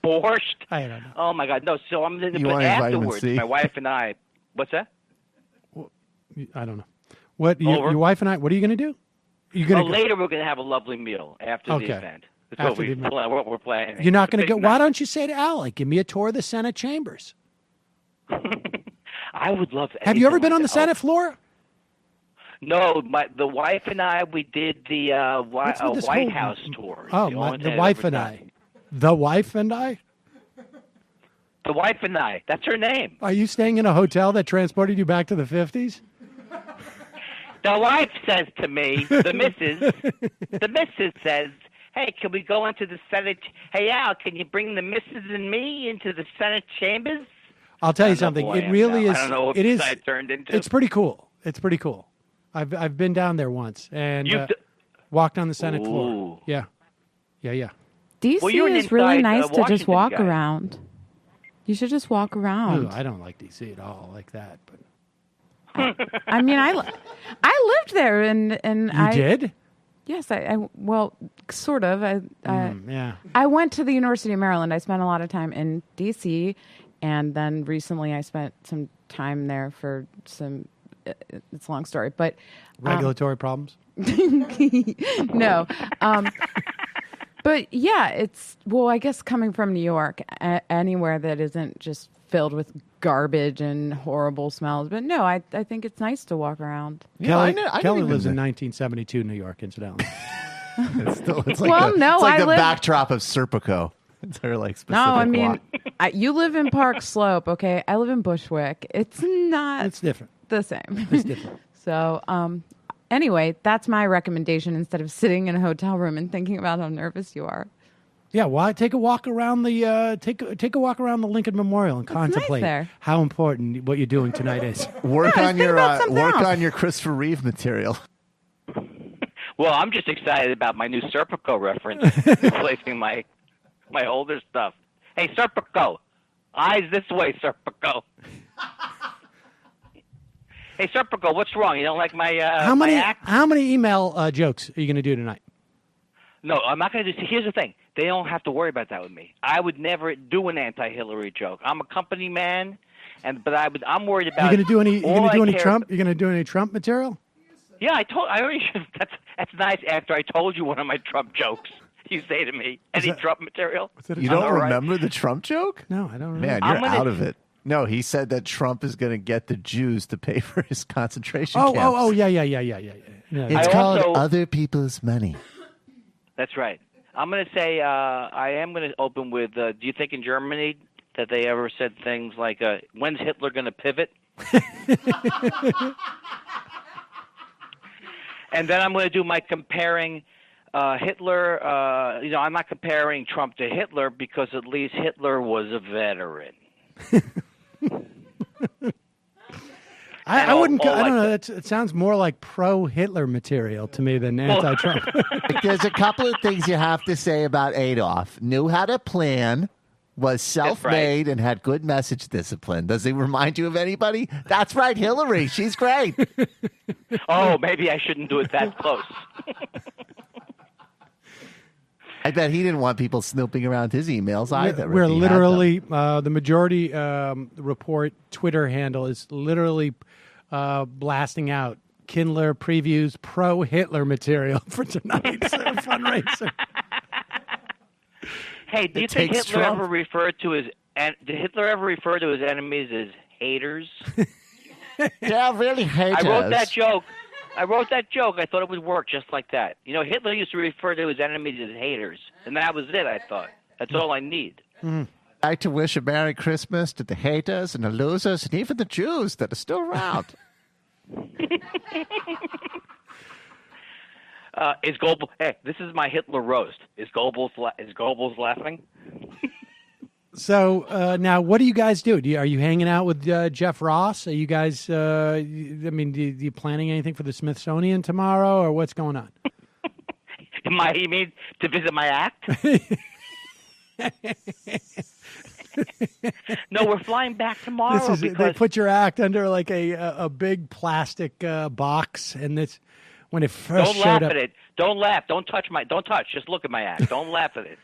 Borscht? I don't know. Oh my God, no. So I'm but afterwards. My wife and I. What's that? I don't know. What your wife and I? What are you going to do? Later we're going to have a lovely meal after the event. That's what we're planning. You're not going to go. Why don't you say to Al, like, give me a tour of the Senate chambers? I would love. Have you ever been on the Senate floor? No, the wife and I, we did the White House tour. Oh, the wife and I. The wife and I? The wife and I. That's her name. Are you staying in a hotel that transported you back to the 50s? The wife says to me, the missus says, hey, can we go into the Senate? Hey, Al, can you bring the missus and me into the Senate chambers? I'll tell you something. It really is. I don't know what I turned into. It's pretty cool. It's pretty cool. I've been down there once and walked on the Senate floor. Yeah. DC is really nice to just walk around. You should just walk around. Ooh, I don't like DC at all like that. But I mean, I lived there and you did? Yes, I well, sort of. Yeah. I went to the University of Maryland. I spent a lot of time in D.C., and then recently I spent some time there for some. It's a long story, but regulatory problems. No, but yeah, it's I guess coming from New York, anywhere that isn't just filled with garbage and horrible smells. But no, I think it's nice to walk around. Kelly lives in 1972 New York, incidentally. It's like the backdrop of Serpico. It's her specific No, I mean, you live in Park Slope, okay? I live in Bushwick. It's not. It's different. The same. It's different. So, anyway, that's my recommendation instead of sitting in a hotel room and thinking about how nervous you are. Yeah, why take a walk around the take a walk around the Lincoln Memorial and contemplate there. how important what you're doing tonight is. Work Yeah, on think your about something work else. on your Christopher Reeve material. Well, I'm just excited about my new Serpico reference, replacing my older stuff. Hey, Serpico, eyes this way, Serpico. Hey, Serpico, what's wrong? You don't like my my act? How many email jokes are you going to do tonight? No, I'm not going to do. Here's the thing: they don't have to worry about that with me. I would never do an anti-Hillary joke. I'm a company man, but I'm worried about. You going to do any? You all going to do I any care- Trump? You going to do any Trump material? Yeah, I already. That's nice. After I told you one of my Trump jokes, you say to me, "Any Trump material?" You don't remember the Trump joke? No, I don't remember. Man, you're out of it. No, he said that Trump is going to get the Jews to pay for his concentration camps. Yeah. It's called other people's money. That's right. I'm going to say I am going to open with. Do you think in Germany that they ever said things like, "When's Hitler going to pivot?" And then I'm going to do my comparing Hitler. I'm not comparing Trump to Hitler because at least Hitler was a veteran. I wouldn't. I don't know. It sounds more like pro-Hitler material to me than anti-Trump. There's a couple of things you have to say about Adolf. Knew how to plan, was self-made, and had good message discipline. Does he remind you of anybody? That's right, Hillary. She's great. Oh, maybe I shouldn't do it that close. I bet he didn't want people snooping around his emails either. We're if he had literally the majority report Twitter handle is literally blasting out Kindler previews pro-Hitler material for tonight's fundraiser. Hey, do you think Hitler ever referred to his? Did Hitler ever refer to his enemies as haters? Yeah, really haters. I wrote that joke. I thought it would work just like that. You know, Hitler used to refer to his enemies as haters, and that was it. I thought that's all I need. I'd like to wish a Merry Christmas to the haters and the losers and even the Jews that are still around. Is Goebbels? Hey, this is my Hitler roast. Is Goebbels laughing? So now, what do you guys do? Are you hanging out with Jeff Ross? Are you guys? Do you planning anything for the Smithsonian tomorrow, or what's going on? You mean to visit my act? No, we're flying back tomorrow. They put your act under like a big plastic box, and this when it first Don't laugh showed up. at it. Don't laugh. Don't touch. Just look at my act. Don't laugh at it.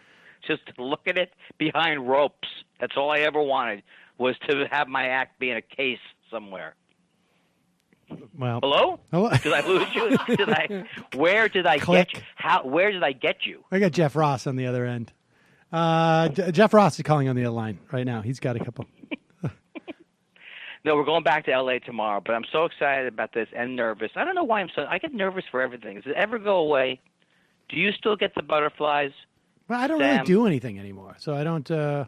Just look at it behind ropes. That's all I ever wanted, was to have my act be in a case somewhere. Well, hello? Did I lose you? Where did I Click. get you? Where did I get you? I got Jeff Ross on the other end. Jeff Ross is calling on the other line right now. He's got a couple. No, we're going back to L.A. tomorrow, but I'm so excited about this and nervous. I don't know why I get nervous for everything. Does it ever go away? Do you still get the butterflies? Well, I don't Sam? really do anything anymore, so I don't. I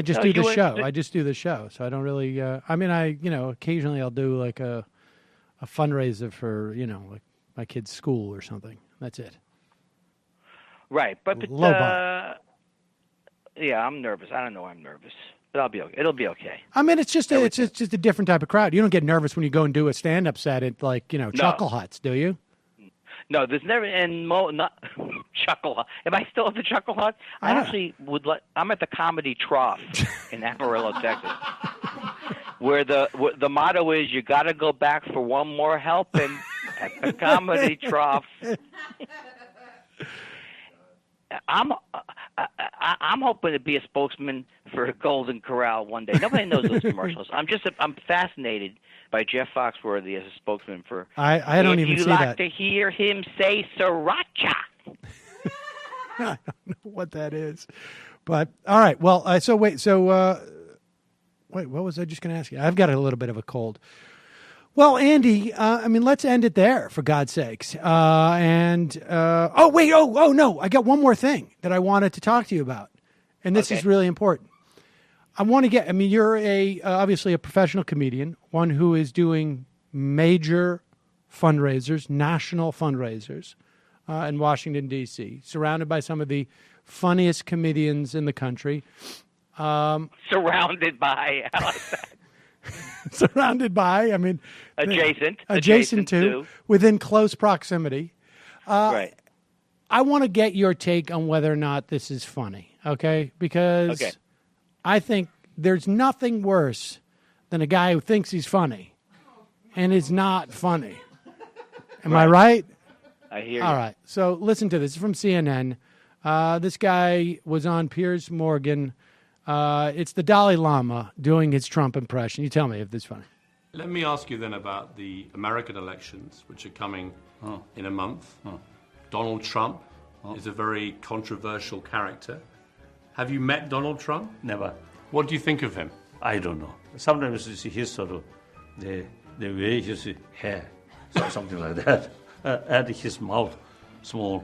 just do the show. I just do the show, so I don't really. Occasionally I'll do like a fundraiser for like my kid's school or something. That's it. Right, but Low bar. Yeah, I'm nervous. I don't know why I'm nervous, but I'll be okay. It'll be okay. I mean, it's just a different type of crowd. You don't get nervous when you go and do a stand-up set at Chuckle Huts, do you? No, there's never not Chuckle Hut. Am I still at the Chuckle Hut? I actually would like. I'm at the Comedy Trough in Amarillo, Texas, where the motto is you got to go back for one more helping at the Comedy Trough. I'm hoping to be a spokesman for Golden Corral one day. Nobody knows those commercials. I'm fascinated by Jeff Foxworthy as a spokesman for. I don't even see that. If you like to hear him say sriracha. I don't know what that is, but all right. Well, wait. What was I just going to ask you? I've got a little bit of a cold. Well, Andy, let's end it there, for God's sakes. Oh, no, I got one more thing that I wanted to talk to you about, and this is really important. I want to get, you're obviously a professional comedian, one who is doing major fundraisers, national fundraisers, in Washington, D.C., surrounded by some of the funniest comedians in the country. Surrounded by, I like that. Surrounded by, I mean... Adjacent to, within close proximity. Right. I want to get your take on whether or not this is funny, okay? Because I think there's nothing worse than a guy who thinks he's funny and is not funny. Am I right? I hear you. All right. So listen to this. It's from CNN. This guy was on Piers Morgan. It's the Dalai Lama doing his Trump impression. You tell me if this is funny. Let me ask you then about the American elections, which are coming in a month. Donald Trump is a very controversial character. Have you met Donald Trump? Never. What do you think of him? I don't know. Sometimes you see his sort of the way his hair, something like that, and his mouth small.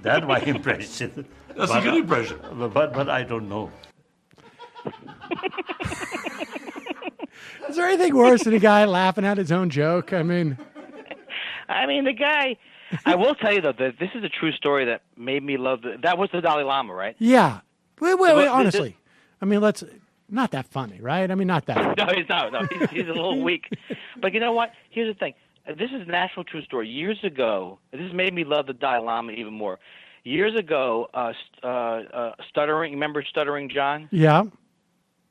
That's my impression. That's a good impression. But I don't know. Is there anything worse than a guy laughing at his own joke? I mean, the guy. I will tell you though that this is a true story that made me love. That was the Dalai Lama, right? yeah. Wait, honestly. I mean, not that funny, right? I mean, not that funny. No, he's not. No, he's a little weak. But you know what? Here's the thing. This is an actual true story. Years ago, this made me love the Dalai Lama even more. Years ago, Stuttering, remember Stuttering John? Yeah.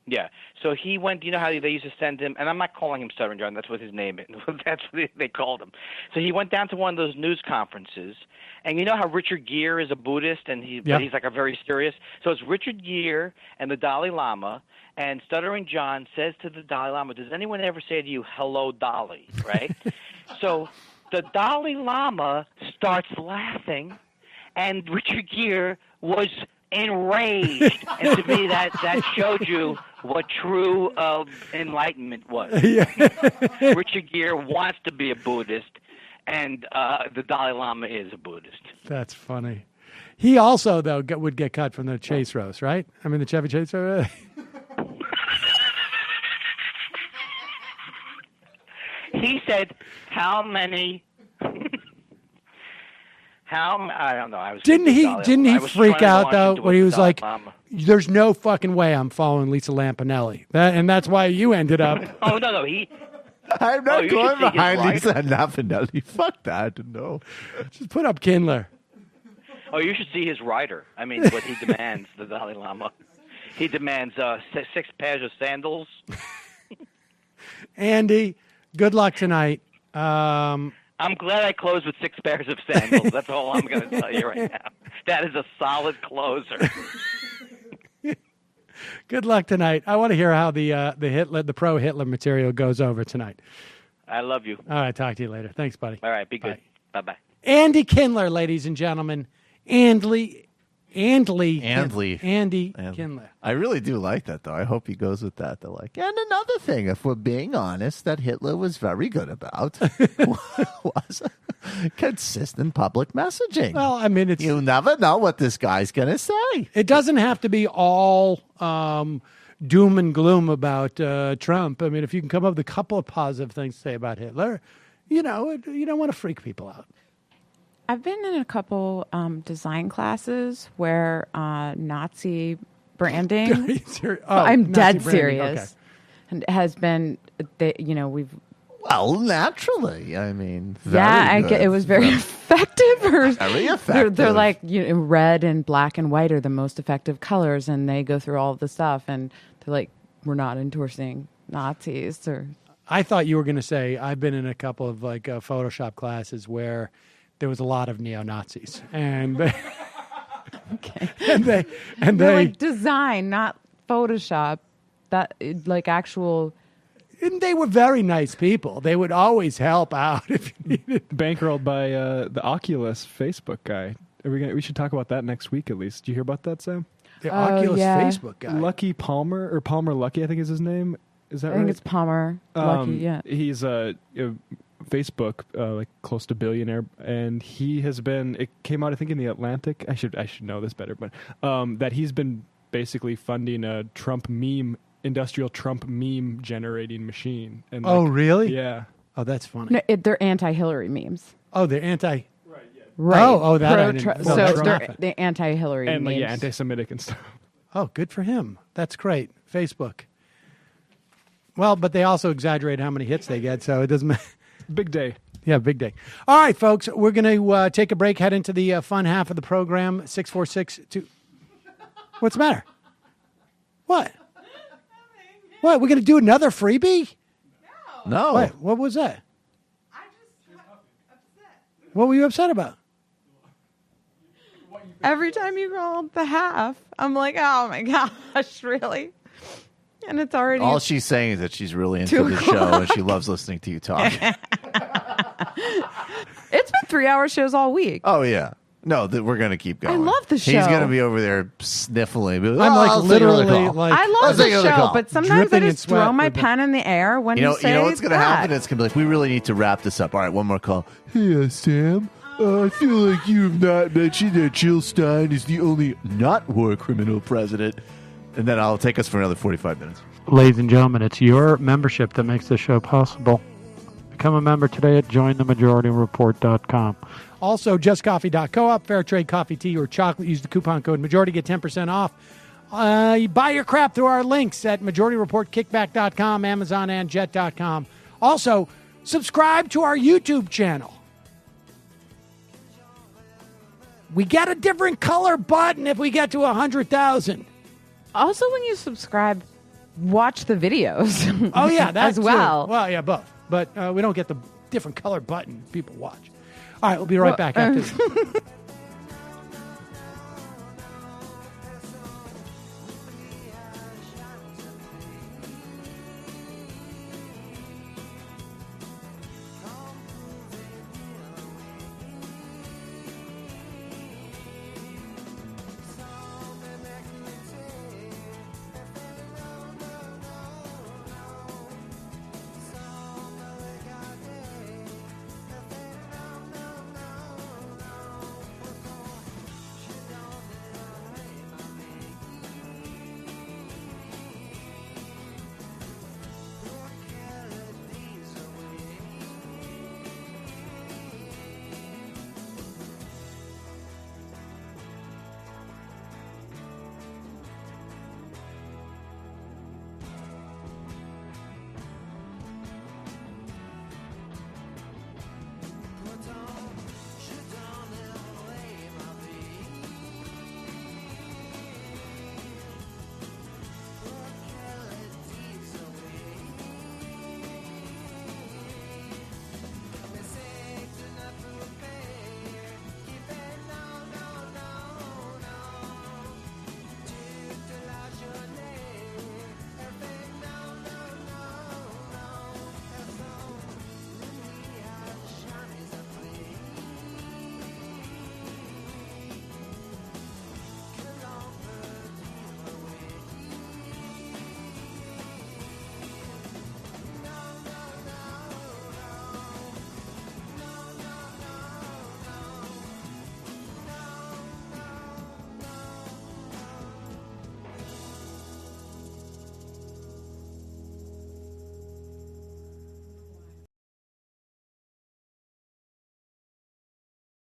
Yeah. So he went, you know how they used to send him, and I'm not calling him Stuttering John, that's what his name is. That's what they called him. So he went down to one of those news conferences, and you know how Richard Gere is a Buddhist, and but he's like a very serious. So it's Richard Gere and the Dalai Lama, and Stuttering John says to the Dalai Lama, does anyone ever say to you, hello, Dolly, right? So the Dalai Lama starts laughing, and Richard Gere was enraged. And to me, that showed you what true enlightenment was. Richard Gere wants to be a Buddhist, and the Dalai Lama is a Buddhist. That's funny. He also, though, would get cut from the Chase roast, right? I mean, the Chevy Chase roast. He said, how many... I don't know. Didn't he freak out though when he was like, "There's no fucking way I'm following Lisa Lampanelli," and that's why you ended up. Oh no, I'm not going behind Lisa Lampanelli. Fuck that, no. Just put up Kindler. Oh, you should see his rider. I mean, what he demands, the Dalai Lama. He demands 6 pairs of sandals. Andy, good luck tonight. I'm glad I closed with 6 pairs of sandals. That's all I'm going to tell you right now. That is a solid closer. Good luck tonight. I want to hear how the pro Hitler material goes over tonight. I love you. All right, talk to you later. Thanks, buddy. All right, be good. Bye-bye. Andy Kindler, ladies and gentlemen. Andy Kindler. I really do like that, though. I hope he goes with that. They're like, and another thing, if we're being honest, that Hitler was very good about was consistent public messaging. Well, I mean, you never know what this guy's going to say. It doesn't have to be all doom and gloom about Trump. I mean, if you can come up with a couple of positive things to say about Hitler, you don't want to freak people out. I've been in a couple design classes where Nazi branding. I'm Nazi dead branding, serious. okay. And has been, we've. Well, naturally, I mean, it was very effective. Very effective. They're like red and black and white are the most effective colors, and they go through all of the stuff, and they're like, we're not endorsing Nazis. I thought you were going to say I've been in a couple of Photoshop classes where there was a lot of neo-Nazis, and they, and they're like design, not Photoshop. That like actual. And they were very nice people. They would always help out if you needed. Bankrolled by the Oculus Facebook guy. We should talk about that next week at least. Did you hear about that, Sam? The Oculus Facebook guy, Lucky Palmer or Palmer Lucky, I think is his name. Is that right? I think it's Palmer Lucky. Yeah, he's Facebook, like close to billionaire, and he has been. It came out, I think, in the Atlantic. I should know this better, but that he's been basically funding a industrial Trump meme generating machine. And really? Yeah. Oh, that's funny. No, they're anti-Hillary memes. Oh, they're anti. Right. Oh, that I didn't. Pro-Trump. No, So that's they're not. the anti-Hillary And names. anti-Semitic and stuff. Oh, good for him. That's great. Facebook. Well, but they also exaggerate how many hits they get, so it doesn't matter. Big day. Yeah, big day. All right, folks, we're going to take a break, head into the fun half of the program. 646-2. What's the matter? What? What? We're going to do another freebie? No. What? What was that? What were you upset about? Every time you call the half, I'm like, oh my gosh, really? And it's already All she's saying is that she's really into 2 the o'clock. show and she loves listening to you talk. It's been 3-hour shows all week. Oh, yeah. No, we're going to keep going. I love the He's show. going to be over there sniffling. I'm like literally like I love the show, but sometimes I dripping in just throw sweat my with the- pen in the air when You know say what's going to that. happen? It's going to be like, we really need to wrap this up. All right, one more call. Hey, Sam. I feel like you have not mentioned that Jill Stein is the only not war criminal president. And then I'll take us for another 45 minutes. Ladies and gentlemen, it's your membership that makes this show possible. Become a member today at jointhemajorityreport.com. Also, justcoffee.coop, fair trade coffee, tea, or chocolate. Use the coupon code Majority, get 10% off. You buy your crap through our links at majorityreportkickback.com, Amazon, and jet.com. Also, subscribe to our YouTube channel. We get a different color button if we get to 100,000. Also, when you subscribe, watch the videos. Oh, yeah, that's as well. True. Well, yeah, both. But we don't get the different color button people watch. All right, we'll be right back after this.